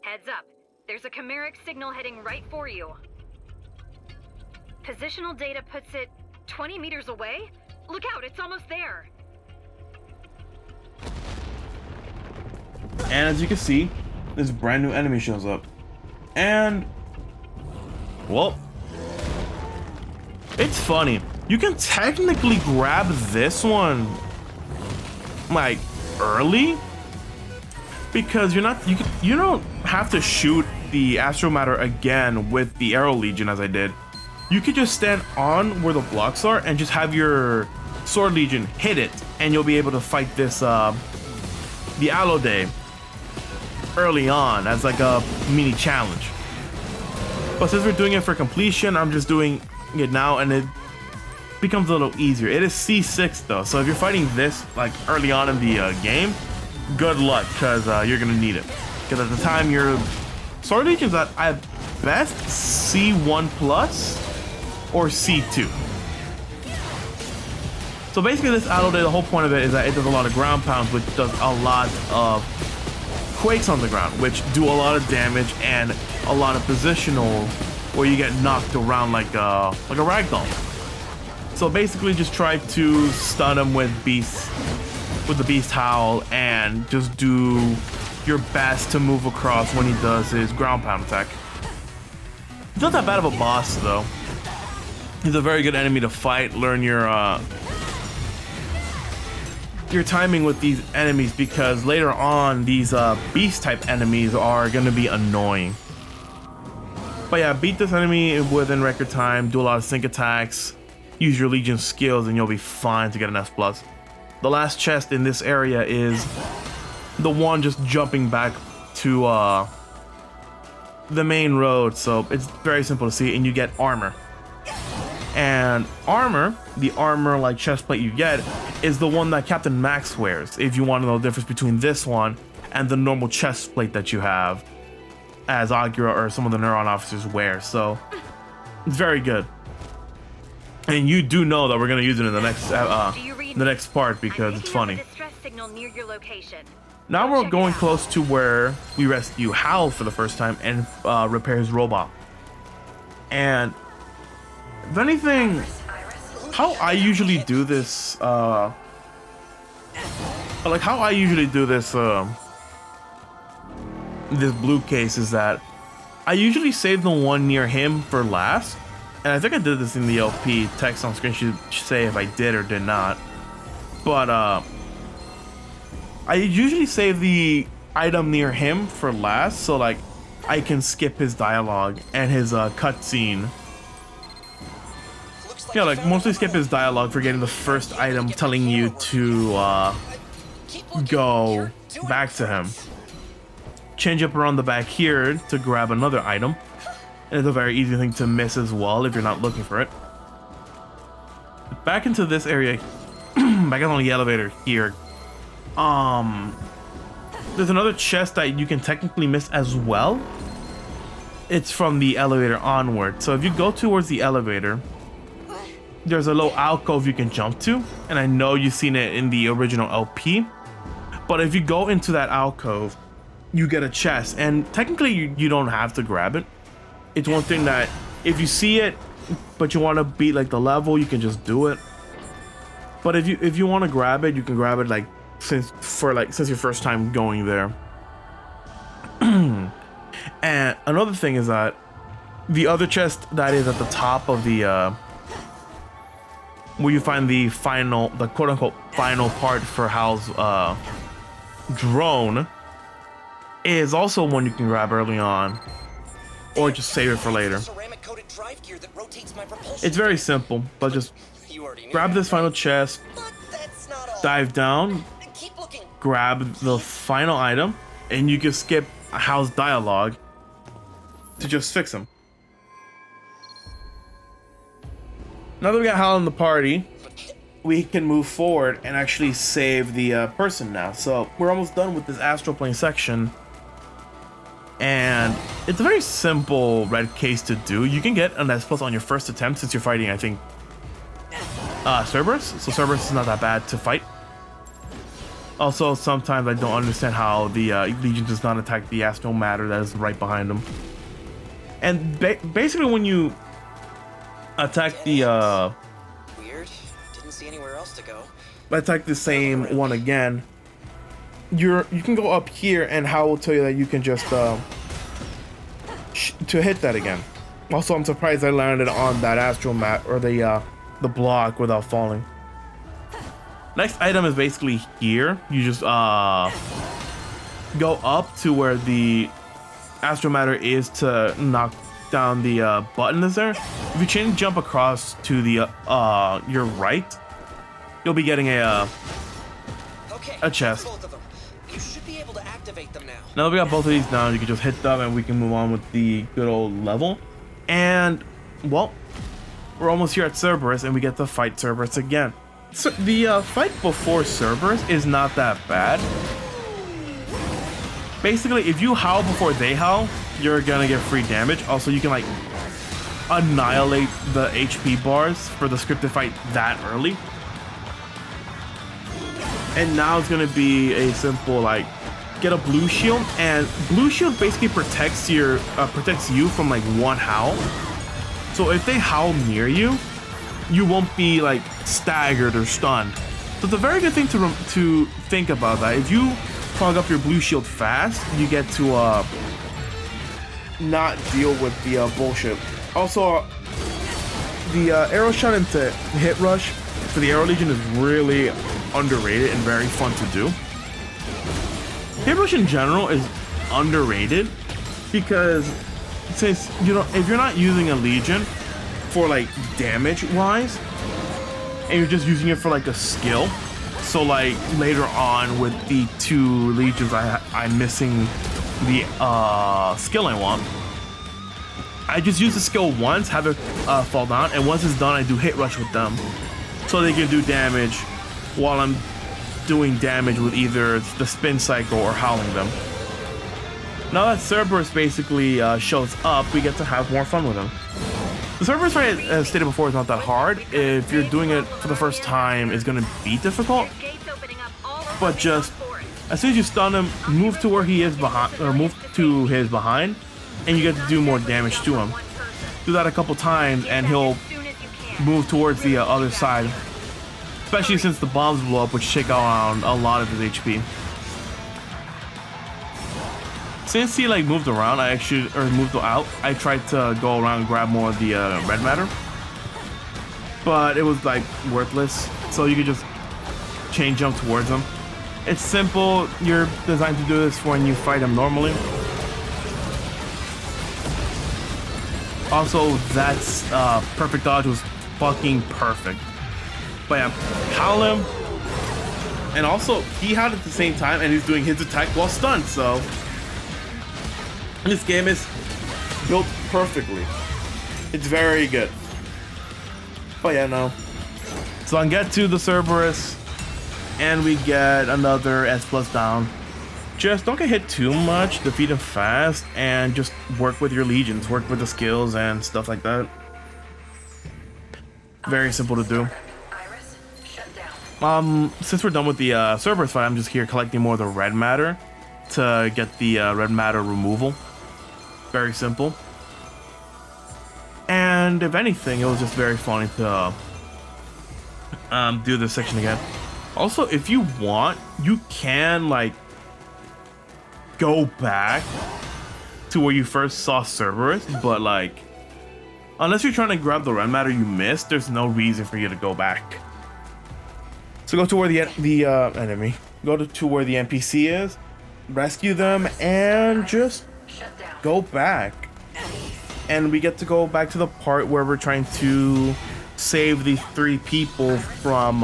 Heads up. There's a chimeric signal heading right for you. Positional data puts it 20 meters away? Look out, it's almost there. And as you can see, this brand new enemy shows up. And, well, it's funny. You can technically grab this one, like, early. Because you don't have to shoot the Astral Matter again with the Arrow Legion as I did. You could just stand on where the blocks are and just have your Sword Legion hit it, and you'll be able to fight this the Aloe Day early on as like a mini challenge. But since we're doing it for completion, I'm just doing it now, and it becomes a little easier. It is C6 though, so if you're fighting this like early on in the game, good luck, because you're gonna need it. Because at the time your Sword Legion's at best C1 plus or C2. So basically this Aloe Day, the whole point of it is that it does a lot of ground pounds, which does a lot of quakes on the ground, which do a lot of damage and a lot of positional where you get knocked around like a ragdoll. So basically just try to stun him with the Beast Howl and just do your best to move across when he does his ground pound attack. He's not that bad of a boss though. He's a very good enemy to fight. Learn your timing with these enemies, because later on these beast type enemies are going to be annoying. But yeah, beat this enemy within record time, do a lot of sync attacks, use your Legion skills, and you'll be fine to get an F+. The last chest in this area is the one just jumping back to the main road, so it's very simple to see, and you get armor. And armor, the armor like chest plate you get, is the one that Captain Max wears, if you want to know the difference between this one and the normal chest plate that you have as Agura or some of the Neuron officers wear. So it's very good. And you do know that we're going to use it in the next part because it's funny. Near your location. Now we're going close to where we rescue Hal for the first time and repair his robot. And if anything, how I usually do this, this blue case is that I usually save the one near him for last. And I think I did this in the LP. Text on screen should say if I did or did not. But I usually save the item near him for last, so like I can skip his dialogue and his cutscene. Yeah, like mostly skip his dialogue for getting the first item telling you to go back to him. Change up around the back here to grab another item. And it's a very easy thing to miss as well if you're not looking for it. Back into this area, back on the elevator here. There's another chest that you can technically miss as well. It's from the elevator onward. So if you go towards the elevator, there's a little alcove you can jump to, and I know you've seen it in the original LP. But if you go into that alcove, you get a chest, and technically you don't have to grab it. It's one thing that if you see it, but you want to beat like the level, you can just do it. But if you want to grab it, you can grab it like since your first time going there. And another thing is that the other chest that is at the top of the where you find the quote unquote final part for Hal's drone is also one you can grab early on, or just save it for later. It's very simple, but just grab this final chest, dive down, grab the final item, and you can skip Hal's dialogue to just fix him. Now that we got Hal in the party, we can move forward and actually save the person now. So we're almost done with this astral plane section. And it's a very simple red case to do. You can get an S+ on your first attempt since you're fighting, I think, Cerberus. So Cerberus is not that bad to fight. Also, sometimes I don't understand how the Legion does not attack the astral matter that is right behind them. And basically when you attack the weird. Didn't see anywhere else to go. Attack the same one again, you can go up here and Hal will tell you that you can just to hit that again. Also, I'm surprised I landed on that astral mat or the block without falling. Next item is basically here. You just go up to where the astral matter is to knock down the button is there. If you change jump across to the your right, you'll be getting a chest. You should be able to activate them now. Now that we got both of these down, you can just hit them and we can move on with the good old level. And well, we're almost here at Cerberus and we get to fight Cerberus again. So the fight before Cerberus is not that bad. Basically, if you howl before they howl, you're gonna get free damage. Also, you can like annihilate the HP bars for the scripted fight that early. And now it's gonna be a simple like get a blue shield, and blue shield basically protects you from like one howl. So if they howl near you, you won't be like staggered or stunned. So it's a very good thing to think about that. If you clog up your blue shield fast, you get to not deal with the bullshit. Also, the arrow shot into hit rush for the Arrow Legion is really underrated and very fun to do. Hit rush in general is underrated because since if you're not using a Legion for like damage wise and you're just using it for like a skill, so like later on with the 2 Legions I'm missing the skill I want, I just use the skill once, have it fall down, and once it's done I do hit rush with them so they can do damage while I'm doing damage with either the spin cycle or howling them. Now that Cerberus basically shows up, we get to have more fun with him. The Cerberus fight, as stated before, is not that hard. If you're doing it for the first time, it's going to be difficult. But just as soon as you stun him, move to where he is behind, or move to his behind, and you get to do more damage to him. Do that a couple times, and he'll move towards the other side. Especially since the bombs blow up, which take out a lot of his HP. Since he like moved around, moved out, I tried to go around and grab more of the red matter. But it was like worthless, so you could just chain jump towards him. It's simple, you're designed to do this when you fight him normally. Also, that's perfect dodge was fucking perfect. But yeah, howl him. And also, he had it at the same time, and he's doing his attack while stunned, so this game is built perfectly. It's very good. But yeah, no. So I can get to the Cerberus, and we get another S+ down. Just don't get hit too much, defeat him fast, and just work with your legions, work with the skills and stuff like that. Very simple to do. Since we're done with the Cerberus fight, I'm just here collecting more of the red matter to get the red matter removal. Very simple. And if anything, it was just very funny to do this section again. Also, if you want, you can like go back to where you first saw Cerberus, but like unless you're trying to grab the red matter you missed, there's no reason for you to go back. So go to where the enemy, go to where the NPC is, rescue them, and just go back. And we get to go back to the part where we're trying to save the 3 people from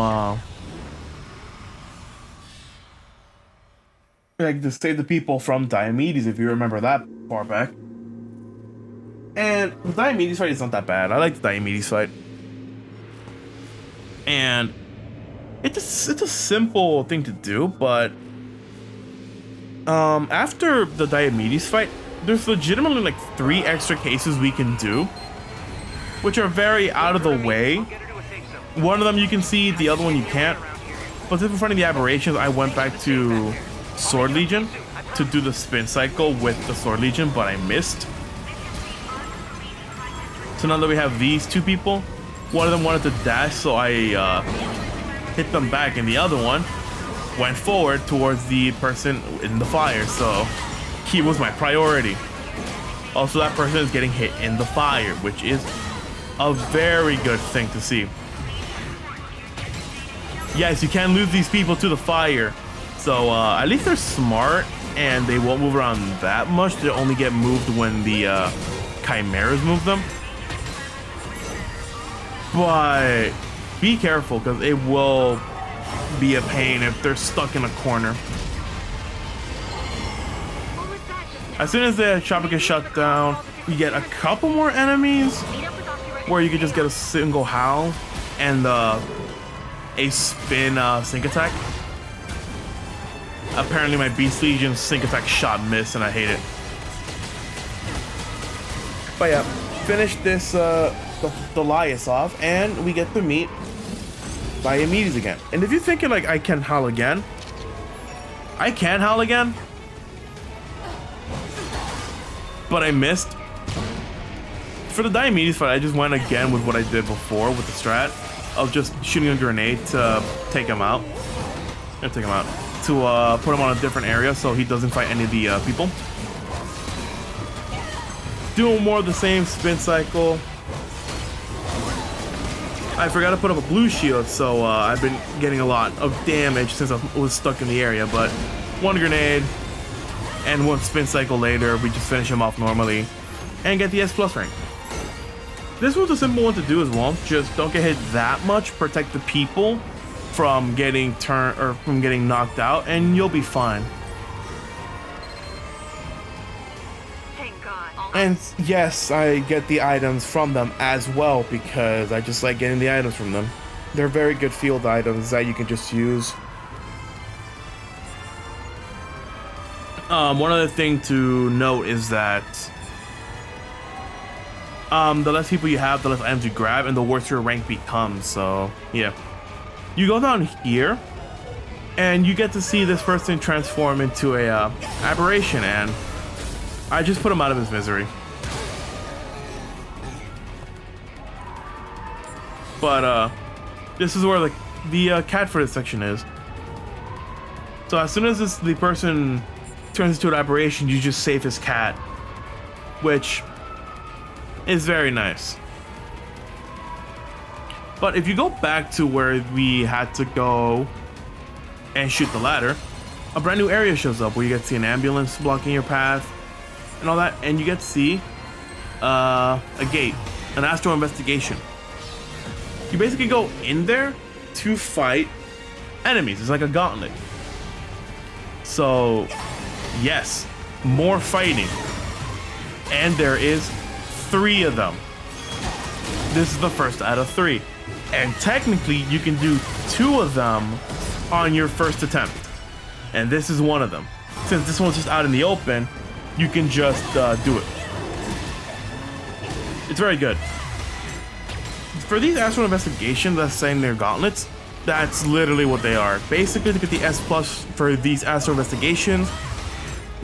like to save the people from Diomedes, if you remember that far back. And the Diomedes fight is not that bad. I like the Diomedes fight. And it's a simple thing to do, but after the Diomedes fight, there's legitimately like 3 extra cases we can do, which are very out of the way. One of them you can see, the other one you can't. But since we're fighting the aberrations, I went back to Sword Legion to do the spin cycle with the Sword Legion, but I missed. So now that we have these 2 people, one of them wanted to dash, so I hit them back, and the other one went forward towards the person in the fire, so he was my priority. Also, that person is getting hit in the fire, which is a very good thing to see. Yes, you can lose these people to the fire. So at least they're smart and they won't move around that much. They only get moved when the chimeras move them. But be careful, because it will be a pain if they're stuck in a corner. As soon as the chopper gets shut down, you get a couple more enemies where you can just get a single howl and a spin sync attack. Apparently my Beast Legion sync attack shot missed, and I hate it. But yeah, finish this the Lias off, and we get to meet Diomedes again. And if you're thinking like I can howl again, I can howl again, but I missed. For the Diomedes fight, I just went again with what I did before with the strat of just shooting a grenade to take him out. To put him on a different area so he doesn't fight any of the people. Doing more of the same spin cycle. I forgot to put up a blue shield, so I've been getting a lot of damage since I was stuck in the area, but 1 grenade and 1 spin cycle later, we just finish him off normally and get the S+ rank. This was a simple one to do as well. Just don't get hit that much, protect the people from getting knocked out, and you'll be fine. Thank God. And yes, I get the items from them as well, because I just like getting the items from them. They're very good field items that you can just use. One other thing to note is that the less people you have, the less items you grab, and the worse your rank becomes. So yeah, you go down here and you get to see this person transform into a aberration, and I just put him out of his misery. But this is where the cat for this section is. So as soon as the person turns into an aberration, you just save his cat, which is very nice. But if you go back to where we had to go and shoot the ladder, a brand new area shows up where you get to see an ambulance blocking your path and all that, and you get to see a gate, an Astral investigation. You basically go in there to fight enemies. It's like a gauntlet. So yes, more fighting, and there is 3 of them. This is the first out of 3, and technically you can do 2 of them on your first attempt, and this is one of them. Since this one's just out in the open, you can just do it. It's very good. For these Astral investigations that's saying they're gauntlets, that's literally what they are. Basically, to get the S+ for these Astral investigations,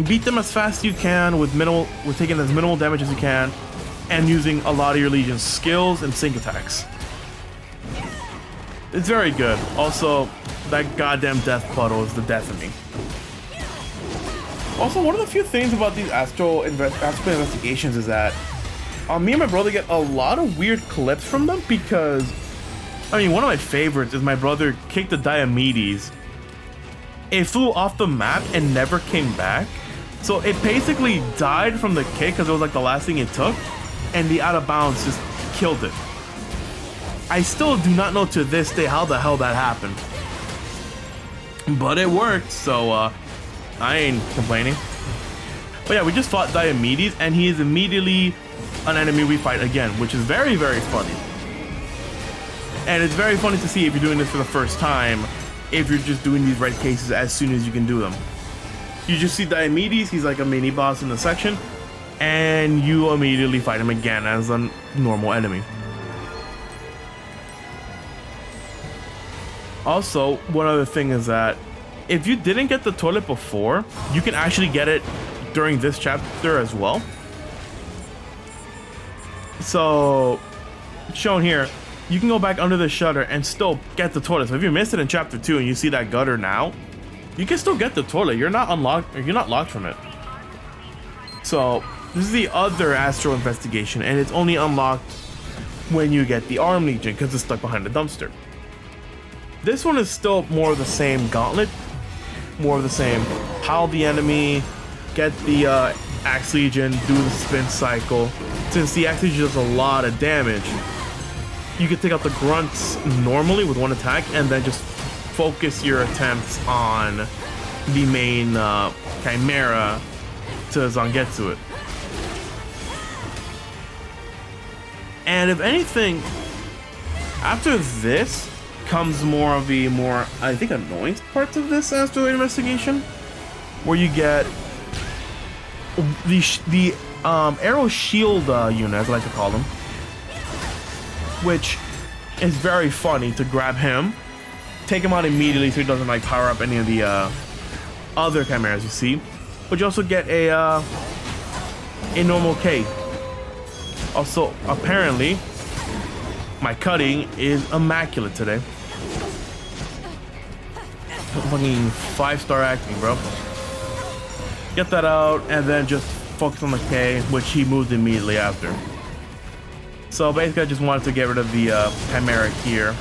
beat them as fast as you can with taking as minimal damage as you can, and using a lot of your Legion's skills and sync attacks. It's very good. Also, that goddamn death puddle is the death of me. Also, one of the few things about these Astral investigations is that me and my brother get a lot of weird clips from them because, I mean, one of my favorites is my brother kicked the Diomedes. It flew off the map and never came back. So it basically died from the kick because it was like the last thing it took, and the out of bounds just killed it. I still do not know to this day how the hell that happened. But it worked, so I ain't complaining. But yeah, we just fought Diomedes, and he is immediately an enemy we fight again, which is very, very funny. And it's very funny to see if you're doing this for the first time, if you're just doing these red cases as soon as you can do them. You just see Diomedes, he's like a mini boss in the section, and you immediately fight him again as a normal enemy. Also, one other thing is that if you didn't get the toilet before, you can actually get it during this chapter as well. So, shown here, you can go back under the shutter and still get the toilet. So if you missed it in chapter 2 and you see that gutter now, you can still get the toilet. You're not unlocked, or you're not locked from it. So this is the other Astral investigation, and it's only unlocked when you get the Arm Legion because it's stuck behind the dumpster. This one is still more of the same gauntlet, more of the same. Pile the enemy, get the Axe Legion, do the spin cycle. Since the Axe Legion does a lot of damage, you can take out the grunts normally with one attack and then just focus your attempts on the main Chimera to Zangetsu it. And if anything, after this comes more of the I think, annoying parts of this Astral investigation, where you get the arrow shield unit, as I like to call them, which is very funny to grab him, take him out immediately so he doesn't like power up any of the other chimeras you see, but you also get a normal K. Also, apparently, my cutting is immaculate today. Fucking 5-star acting, bro. Get that out and then just focus on the K, which he moved immediately after. So basically, I just wanted to get rid of the Chimera here.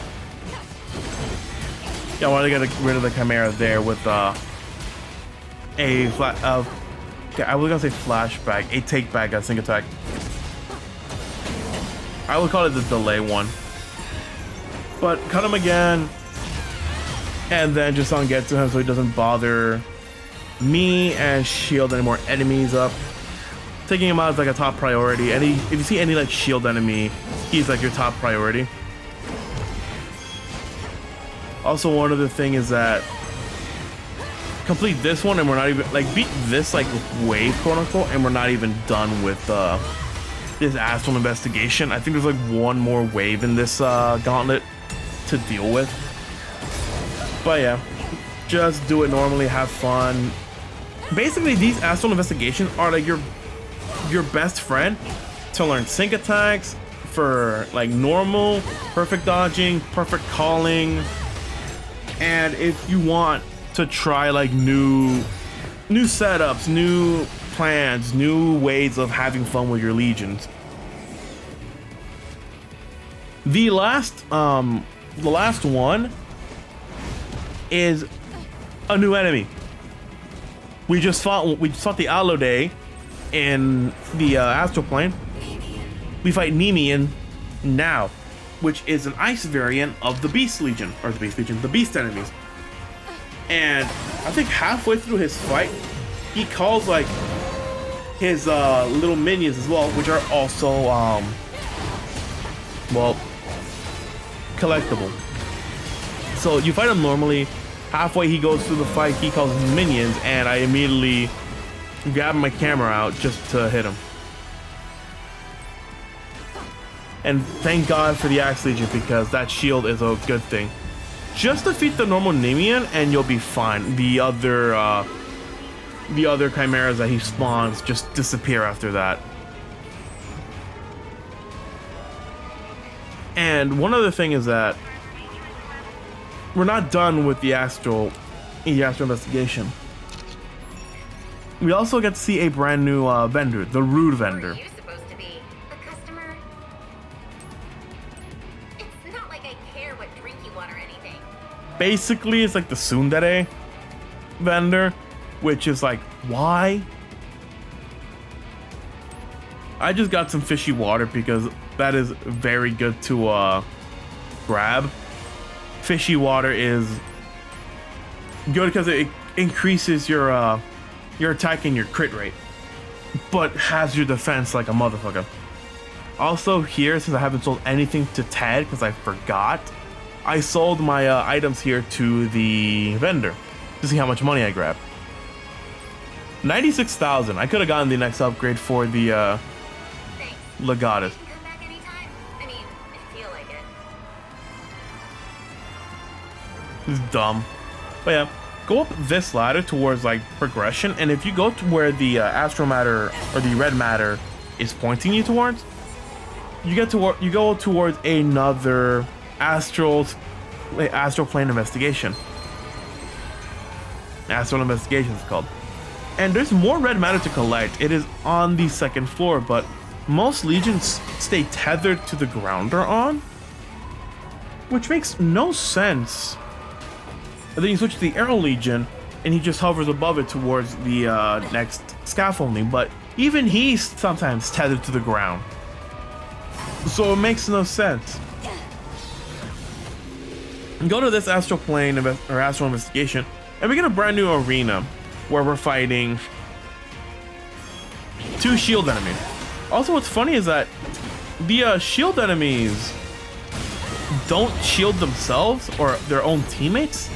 Yeah, I wanted to get rid of the Chimera there with okay, I was gonna say flashback, a take back at sync attack. I would call it the delay one. But cut him again, and then just get to him so he doesn't bother me and shield any more enemies up. Taking him out is like a top priority. If you see any like shield enemy, he's like your top priority. Also, one other thing is that complete this one and we're not even like beat this like wave, quote unquote, and we're not even done with this Astral investigation. I think there's like one more wave in this gauntlet to deal with. But yeah, just do it normally, have fun. Basically, these Astral investigations are like your best friend to learn sync attacks for like normal, perfect dodging, perfect calling, and if you want to try like new setups, new plans, new ways of having fun with your legions. The last one is a new enemy. We just fought the Alode in the Astral Plane. We fight Nemean now, which is an ice variant of the Beast Legion, or the Beast enemies. And I think halfway through his fight, he calls like his little minions as well, which are also well, collectible. So you fight him normally. Halfway he goes through the fight, he calls his minions, and I immediately grab my camera out just to hit him. And thank God for the Axe Legion, because that shield is a good thing. Just defeat the normal Nemean and you'll be fine. The other chimeras that he spawns just disappear after that. And one other thing is that we're not done with the Astral investigation. We also get to see a brand new vendor, the Rude vendor. Who are you supposed to be? A customer? It's not like I care what drink you want or anything. Basically, it's like the tsundere vendor, which is like, why? I just got some fishy water because that is very good to grab. Fishy water is good because it increases your attack and your crit rate, but has your defense like a motherfucker. Also here, since I haven't sold anything to Ted because I forgot, I sold my items here to the vendor to see how much money I grabbed. 96,000. I could have gotten the next upgrade for the Thanks. Legatus. You can come back anytime. I mean, if you feel like it. It's dumb. But yeah, go up this ladder towards like progression, and if you go to where the astral matter or the red matter is pointing you towards, you go towards another astral plane investigation. Astral investigation is called. And there's more red matter to collect. It is on the second floor, but most legions stay tethered to the ground they're on, which makes no sense. And then you switch to the Arrow Legion, and he just hovers above it towards the next scaffolding. But even he's sometimes tethered to the ground, so it makes no sense. Go to this astral plane or astral investigation, and we get a brand new arena where we're fighting 2 shield enemies. Also, what's funny is that the shield enemies don't shield themselves or their own teammates.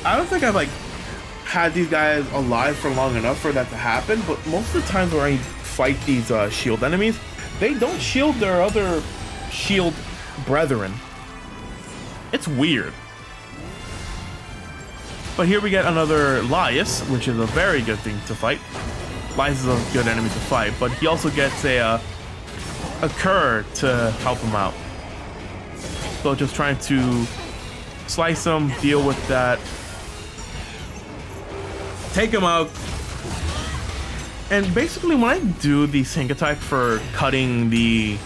I don't think I've like had these guys alive for long enough for that to happen, but most of the times when I fight these shield enemies, they don't shield their other shield brethren. It's weird. But here we get another Lias, which is a very good thing to fight. Lias is a good enemy to fight, but he also gets a Kerr to help him out. So just trying to slice him, deal with that, take him out. And basically when I do the sync attack for cutting the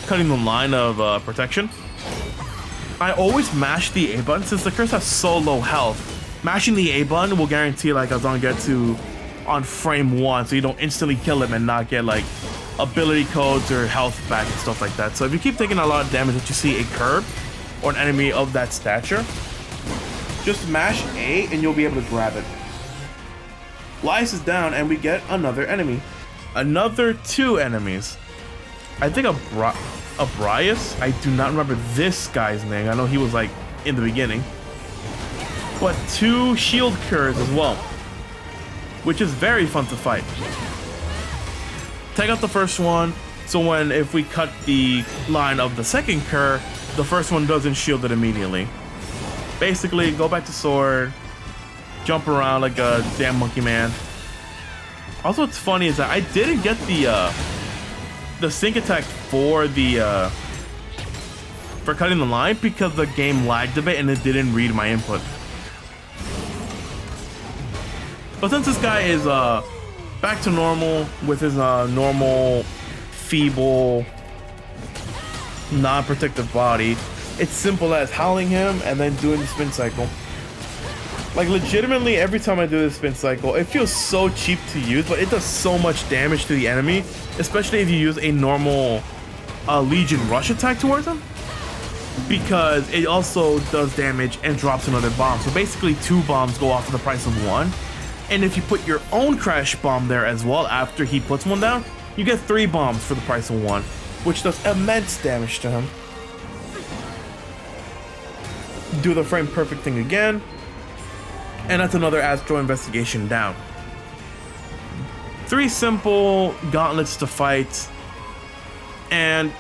line of protection, I always mash the A button since the curse has so low health. Mashing the A button will guarantee like Azan get to on frame 1, so you don't instantly kill him and not get like ability codes or health back and stuff like that. So if you keep taking a lot of damage that you see a curb or an enemy of that stature, just mash A and you'll be able to grab it. Lias is down and we get another enemy. Another 2 enemies. I think a Brias. I do not remember this guy's name. I know he was like in the beginning. But 2 shield curs as well, which is very fun to fight. Take out the first one, so if we cut the line of the second cur, the first one doesn't shield it immediately. Basically, go back to sword, jump around like a damn monkey man. Also, what's funny is that I didn't get the sync attack for for cutting the line because the game lagged a bit and it didn't read my input. But since this guy is back to normal with his normal, feeble, non-protective body, it's simple as howling him and then doing the spin cycle. Like legitimately, every time I do this spin cycle, it feels so cheap to use, but it does so much damage to the enemy, especially if you use a normal Legion rush attack towards him, because it also does damage and drops another bomb. So basically 2 bombs go off for the price of 1. And if you put your own crash bomb there as well after he puts one down, you get 3 bombs for the price of 1, which does immense damage to him. Do the frame perfect thing again, and that's another Astral investigation down. 3 simple gauntlets to fight, and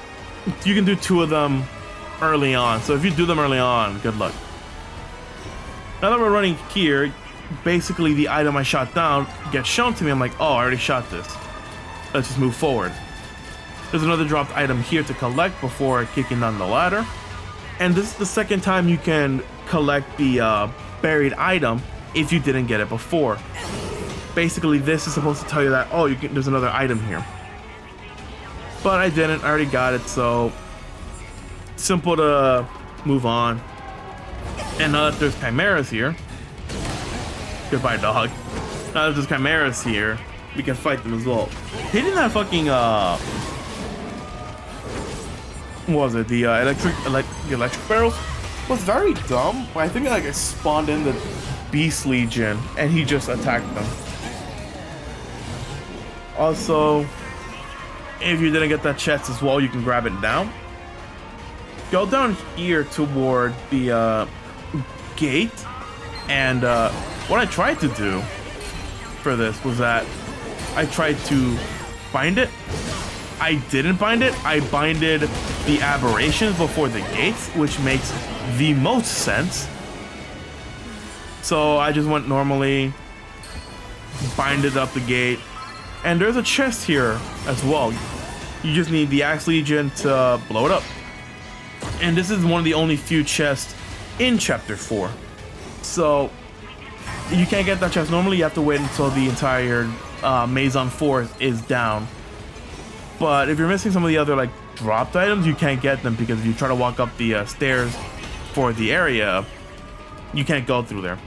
you can do 2 of them early on. So if you do them early on, good luck. Now that we're running here, basically the item I shot down gets shown to me. I'm like, oh, I already shot this. Let's just move forward. There's another dropped item here to collect before kicking down the ladder. And this is the second time you can collect the buried item if you didn't get it before. Basically, this is supposed to tell you that, oh, there's another item here. But I didn't, I already got it, so simple to move on. And now that there's chimeras here, goodbye dog. Now that there's chimeras here, we can fight them as well. Hitting that fucking what was it? The electric barrels was very dumb. I think like I spawned in the Beast Legion and he just attacked them. Also, if you didn't get that chest as well, you can grab it now. Go down here toward the gate, and what I tried to do for this was that I tried to bind it. I didn't bind it. I binded the aberrations before the gates, which makes the most sense. So I just went normally, binded up the gate, and there's a chest here as well. You just need the Axe Legion to blow it up. And this is one of the only few chests in Chapter 4. So you can't get that chest normally. You have to wait until the entire Maison Forest is down. But if you're missing some of the other like dropped items, you can't get them because if you try to walk up the stairs for the area, you can't go through there.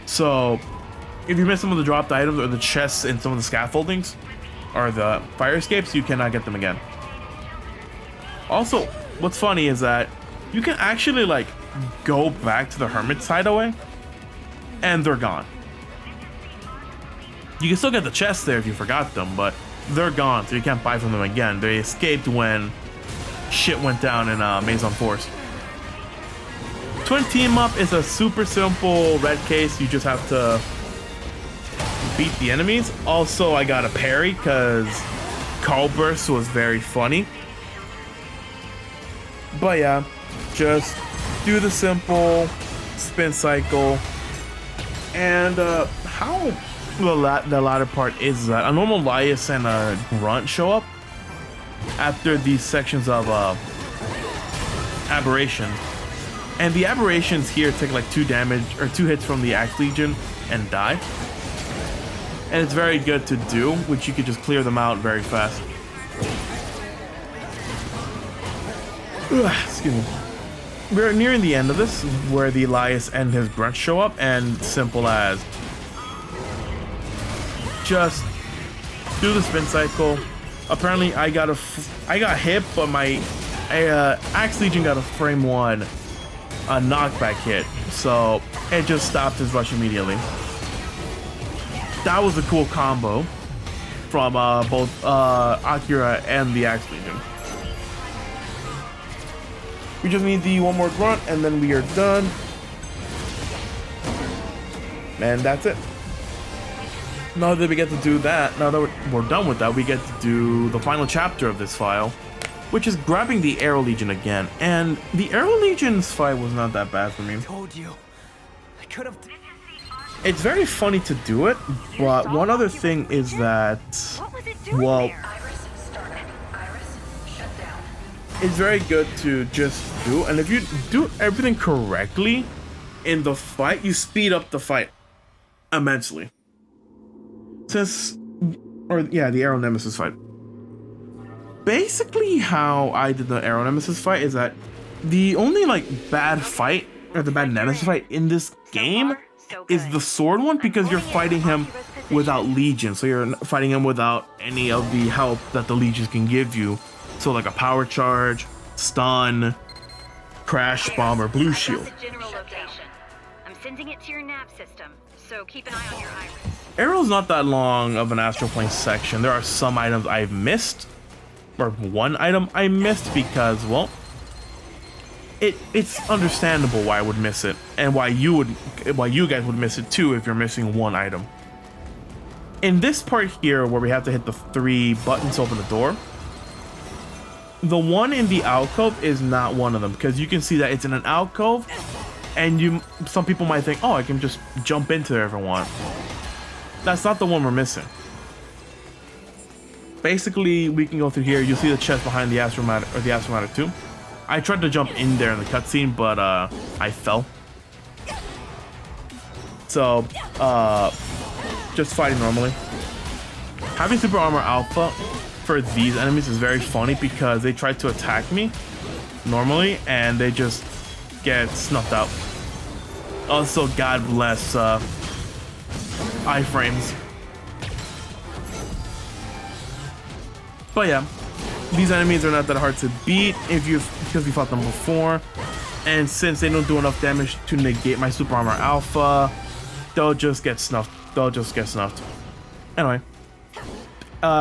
So if you miss some of the dropped items or the chests in some of the scaffoldings or the fire escapes, you cannot get them again. Also, what's funny is that you can actually like go back to the Hermit's Hideaway and they're gone. You can still get the chests there if you forgot them, but they're gone, so you can't buy from them again. They escaped when shit went down in Maison Forest. Twin Team Up is a super simple red case. You just have to beat the enemies. Also, I got a parry because Call Burst was very funny. But yeah, just do the simple spin cycle. And how the latter part is that a normal Lias and a Grunt show up after these sections of Aberration. And the Aberrations here take like 2 damage or 2 hits from the Axe Legion and die. And it's very good to do, which you could just clear them out very fast. Excuse me. We're nearing the end of this, where the Elias and his Grunt show up, and simple as just do the spin cycle. Apparently, I got hit, but my Axe Legion got a frame 1 knockback hit, so it just stopped his rush immediately. That was a cool combo from both Akira and the Axe Legion. We just need the one more Grunt, and then we are done. And that's it. Now that we get to do that, now that we're done with that, we get to do the final chapter of this file, which is grabbing the Arrow Legion again. And the Arrow Legion's fight was not that bad for me. Told you. I could have. It's very funny to do it, but one other thing is that, well, it's very good to just do, and if you do everything correctly in the fight, you speed up the fight immensely. The Arrow Nemesis fight. Basically, how I did the Arrow Nemesis fight is that the only like bad fight or the bad Nemesis fight in this game is the sword one, because you're fighting him without Legion, so you're fighting him without any of the help that the Legions can give you. So like a power charge, stun, crash bomb, or blue shield. General location. I'm sending it to your nav system, so keep an eye on your iris. Arrow's not that long of an astral plane section. There are some items I've missed, or one item I missed because, well, it's understandable why I would miss it, and why you guys would miss it too if you're missing one item. In this part here, where we have to hit the 3 buttons to open the door, the one in the alcove is not one of them, because you can see that it's in an alcove, and some people might think, oh, I can just jump into there if I want. That's not the one we're missing. Basically, we can go through here. You'll see the chest behind the Astral Matter, or the Astral Matter 2. I tried to jump in there in the cutscene, but I fell. So, just fighting normally. Having Super Armor Alpha for these enemies is very funny because they try to attack me normally and they just get snuffed out. Also, God bless iframes. But yeah, these enemies are not that hard to beat because we fought them before. And since they don't do enough damage to negate my Super Armor Alpha, they'll just get snuffed. Anyway,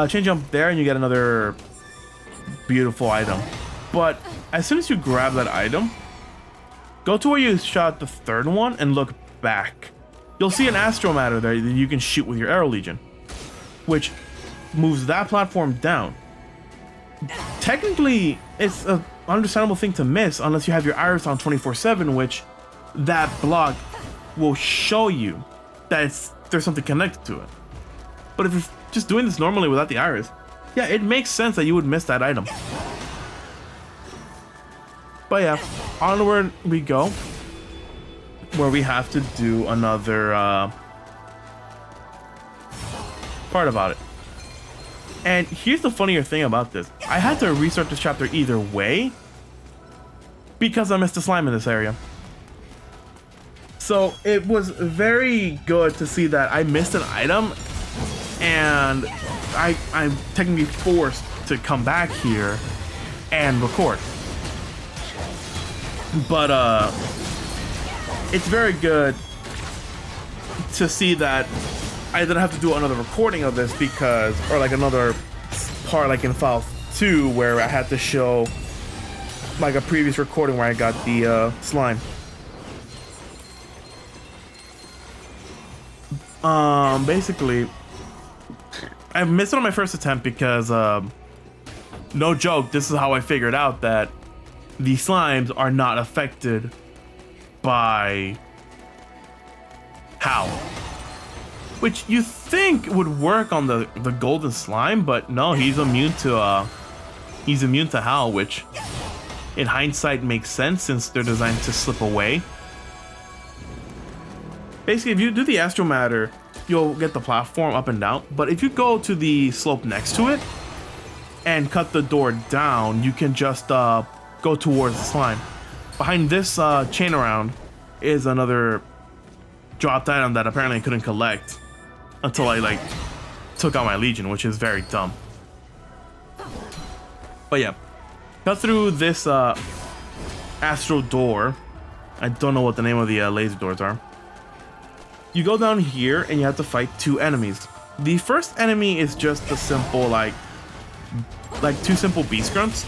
chain jump there and you get another beautiful item. But as soon as you grab that item, go to where you shot the third one and look back. You'll see an Astral Matter there that you can shoot with your Arrow Legion, which moves that platform down. Technically, it's an understandable thing to miss unless you have your iris on 24/7, which that block will show you that there's something connected to it. But if you're just doing this normally without the iris, yeah, it makes sense that you would miss that item. But yeah, onward we go, where we have to do another part about it. And here's the funnier thing about this. I had to restart this chapter either way because I missed a slime in this area. So it was very good to see that I missed an item and I'm technically forced to come back here and record. But it's very good to see that I didn't have to do another recording of this because, or like another part like in file 2 where I had to show like a previous recording where I got the slime. Basically, I missed it on my first attempt because, no joke, this is how I figured out that the slimes are not affected by Hal. Which you think would work on the golden slime, but no, he's immune to Hal, which in hindsight makes sense since they're designed to slip away. Basically, if you do the Astral Matter, you'll get the platform up and down, but if you go to the slope next to it and cut the door down, you can just go towards the slime. Behind this chain around is another dropped item that apparently I couldn't collect until I like took out my Legion, which is very dumb. But yeah, cut through this astral door. I don't know what the name of the laser doors are. You go down here and you have to fight 2 enemies. The first enemy is just a simple like 2 simple beast grunts.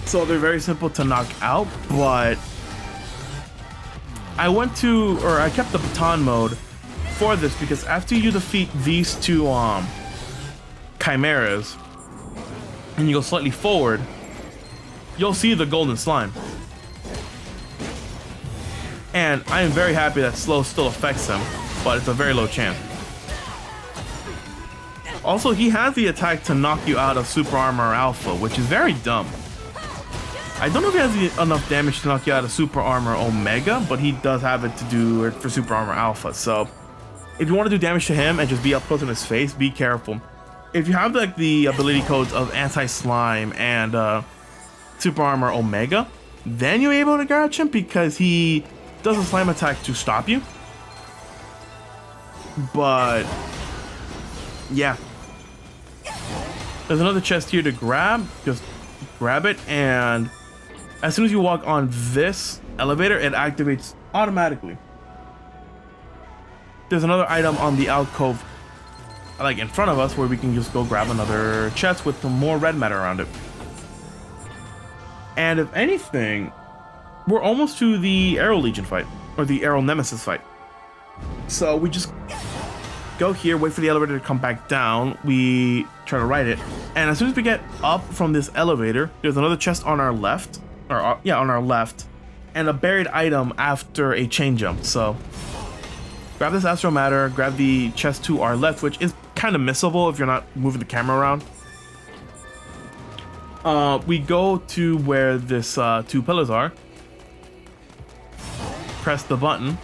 So they're very simple to knock out, but I kept the baton mode for this because after you defeat these 2 chimeras and you go slightly forward, you'll see the golden slime. And I am very happy that slow still affects him, but it's a very low chance. Also, he has the attack to knock you out of Super Armor Alpha, which is very dumb. I don't know if he has enough damage to knock you out of Super Armor Omega, but he does have it to do it for Super Armor Alpha. So if you want to do damage to him and just be up close in his face, be careful. If you have like the ability codes of Anti-Slime and Super Armor Omega, then you're able to gouge him because he does a slime attack to stop you. But yeah, there's another chest here to grab. Just grab it, and as soon as you walk on this elevator, it activates automatically. There's another item on the alcove like in front of us where we can just go grab another chest with some more red matter around it. And if anything, we're almost to the Arrow Legion fight, or the Arrow Nemesis fight. So we just go here, wait for the elevator to come back down, we try to ride it, and as soon as we get up from this elevator, there's another chest on our left, on our left, and a buried item after a chain jump. So grab this Astral Matter, grab the chest to our left, which is kind of missable if you're not moving the camera around. we go to where this 2 pillars are. Press the button.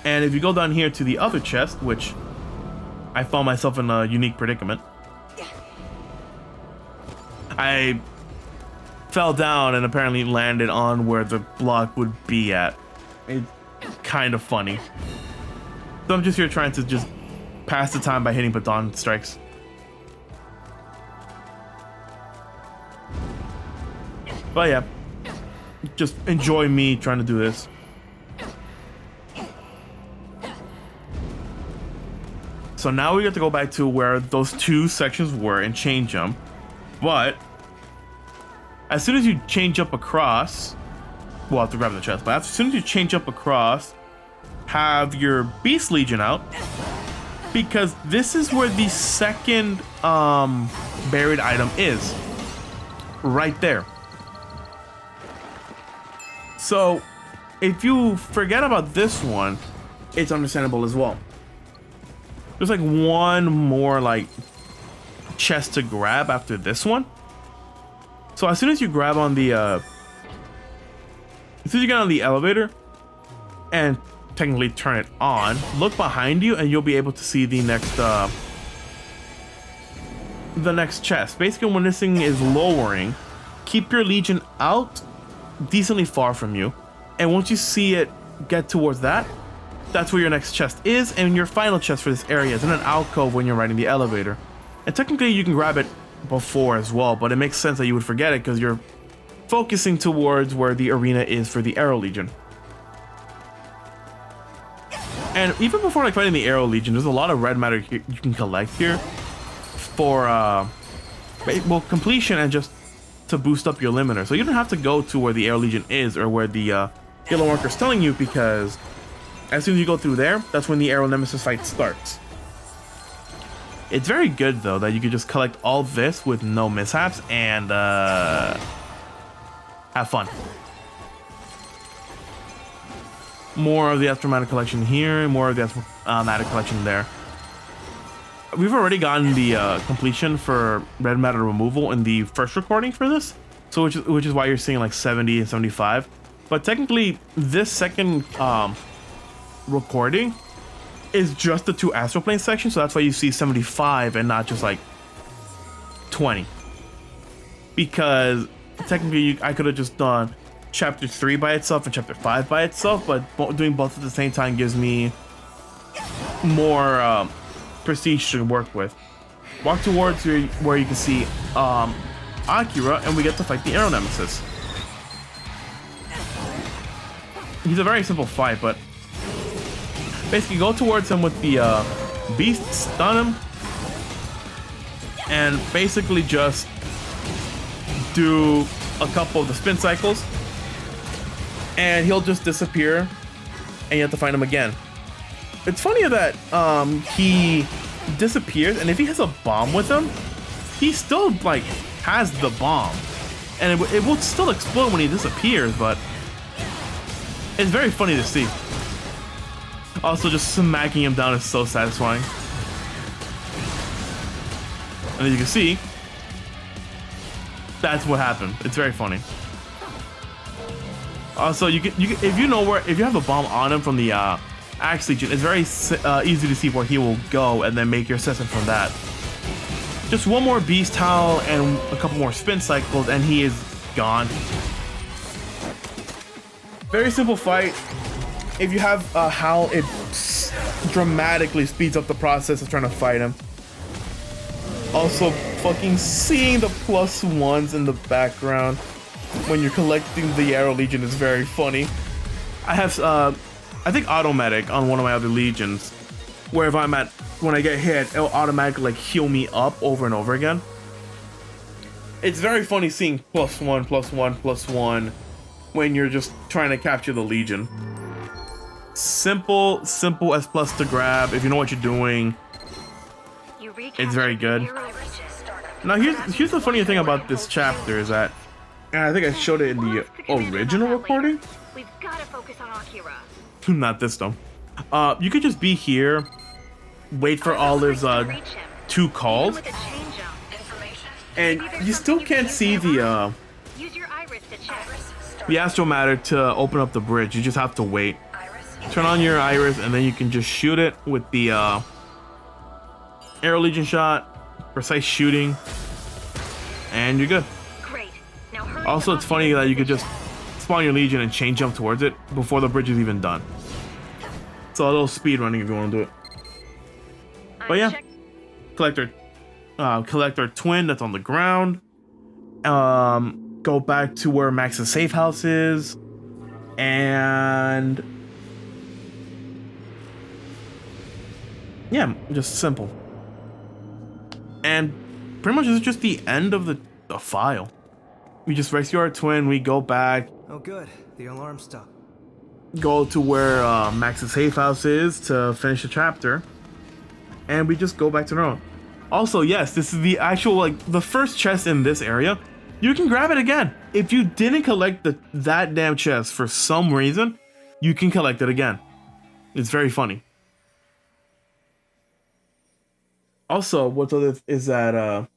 And if you go down here to the other chest, which I found myself in a unique predicament. I fell down and apparently landed on where the block would be at. It's kind of funny. So I'm just here trying to just pass the time by hitting baton strikes. But yeah, just enjoy me trying to do this. So now we get to go back to where those 2 sections were and change them. But as soon as you change up across, we'll have to grab the chest, but as soon as you change up across, have your Beast Legion out, because this is where the second buried item is. Right there. So if you forget about this one, it's understandable as well. There's like one more like chest to grab after this one. So as soon as you grab on the as soon as you get on the elevator and technically turn it on, look behind you and you'll be able to see the next chest. Basically, when this thing is lowering, keep your Legion out decently far from you, and once you see it get towards that, that's where your next chest is, and your final chest for this area is in an alcove when you're riding the elevator. And technically you can grab it before as well, but it makes sense that you would forget it because you're focusing towards where the arena is for the Arrow Legion. And even before like fighting the Arrow Legion, there's a lot of red matter you can collect here for well, completion and just to boost up your limiter. So you don't have to go to where the Arrow Legion is or where the Yellow Marker is telling you, because as soon as you go through there, that's when the Arrow Nemesis fight starts. It's very good though that you could just collect all this with no mishaps and have fun. More of the Astral Matter collection here, more of the Astral Matter collection there. We've already gotten the completion for red matter removal in the first recording for this, so which is why you're seeing like 70 and 75. But technically, this second recording is just the 2 astral plane sections, so that's why you see 75 and not just like 20. Because technically, I could have just done chapter 3 by itself and chapter 5 by itself, but doing both at the same time gives me more prestige to work with. Walk towards where you can see Akira, and we get to fight the Arrow Nemesis. He's a very simple fight, but basically go towards him with the beast, stun him, and basically just do a couple of the spin cycles, and he'll just disappear, and you have to find him again. It's funny that he disappears, and if he has a bomb with him, he still like has the bomb, and it will still explode when he disappears, but it's very funny to see. Also, just smacking him down is so satisfying. And as you can see, that's what happened. It's very funny. Also, you can if you have a bomb on him from the Axe Legion, it's very easy to see where he will go and then make your assessment from that. Just one more Beast Howl and a couple more spin cycles and he is gone. Very simple fight. If you have a Howl, it dramatically speeds up the process of trying to fight him. Also, fucking seeing the +1s in the background when you're collecting the Arrow Legion is very funny. I have, I think Automatic on one of my other Legions, where if I'm at, when I get hit, it'll automatically like heal me up over and over again. It's very funny seeing +1, +1, +1 when you're just trying to capture the Legion. Simple S+ to grab if you know what you're doing. It's very good. Now here's the funny thing about this chapter is that, and I think I showed it in the original recording. We've got to focus on Akira. Not this though. You could just be here, wait for Olive's 2 calls, And you still can't see Use your iris to check. the astral matter to open up the bridge. You just have to wait. Turn on your iris, and then you can just shoot it with the Aero Legion shot, precise shooting, and you're good. Great. Now hurry. Also, it's funny that you could just spawn your Legion and chain jump towards it before the bridge is even done. So a little speed running if you want to do it. But yeah, collector twin that's on the ground. Go back to where Max's safe house is, and yeah, just simple. And pretty much it's just the end of the file. We just rescue our twin. We go back, Oh, good. The alarm stopped. go to where Max's safe house is to finish the chapter, and we just go back to normal. Also, yes, this is the actual, like, the first chest in this area. You can grab it again. If you didn't collect that damn chest for some reason, you can collect it again. It's very funny. Also, what's other is that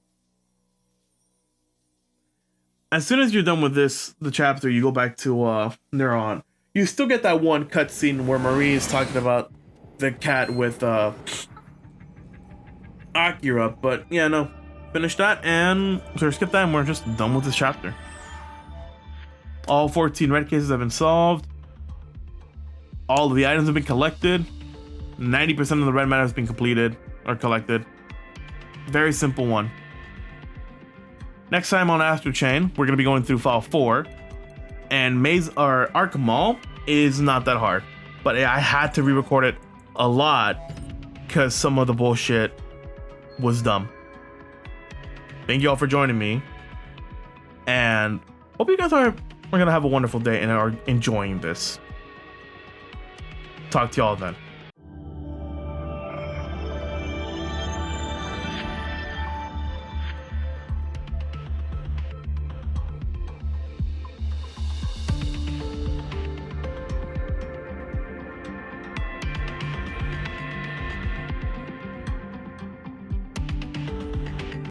as soon as you're done with the chapter, you go back to Neuron. You still get that one cutscene where Marie is talking about the cat with Akira, but yeah, no. Finish that and skip that, and we're just done with this chapter. All 14 red cases have been solved. All of the items have been collected. 90% of the red matter has been completed or collected. Very simple one. Next time on Astral Chain, we're gonna be going through file 4, and Maze or Arc Mall is not that hard, but I had to re-record it a lot because some of the bullshit was dumb. Thank you all for joining me, and hope you guys are gonna have a wonderful day and are enjoying this. Talk to y'all then.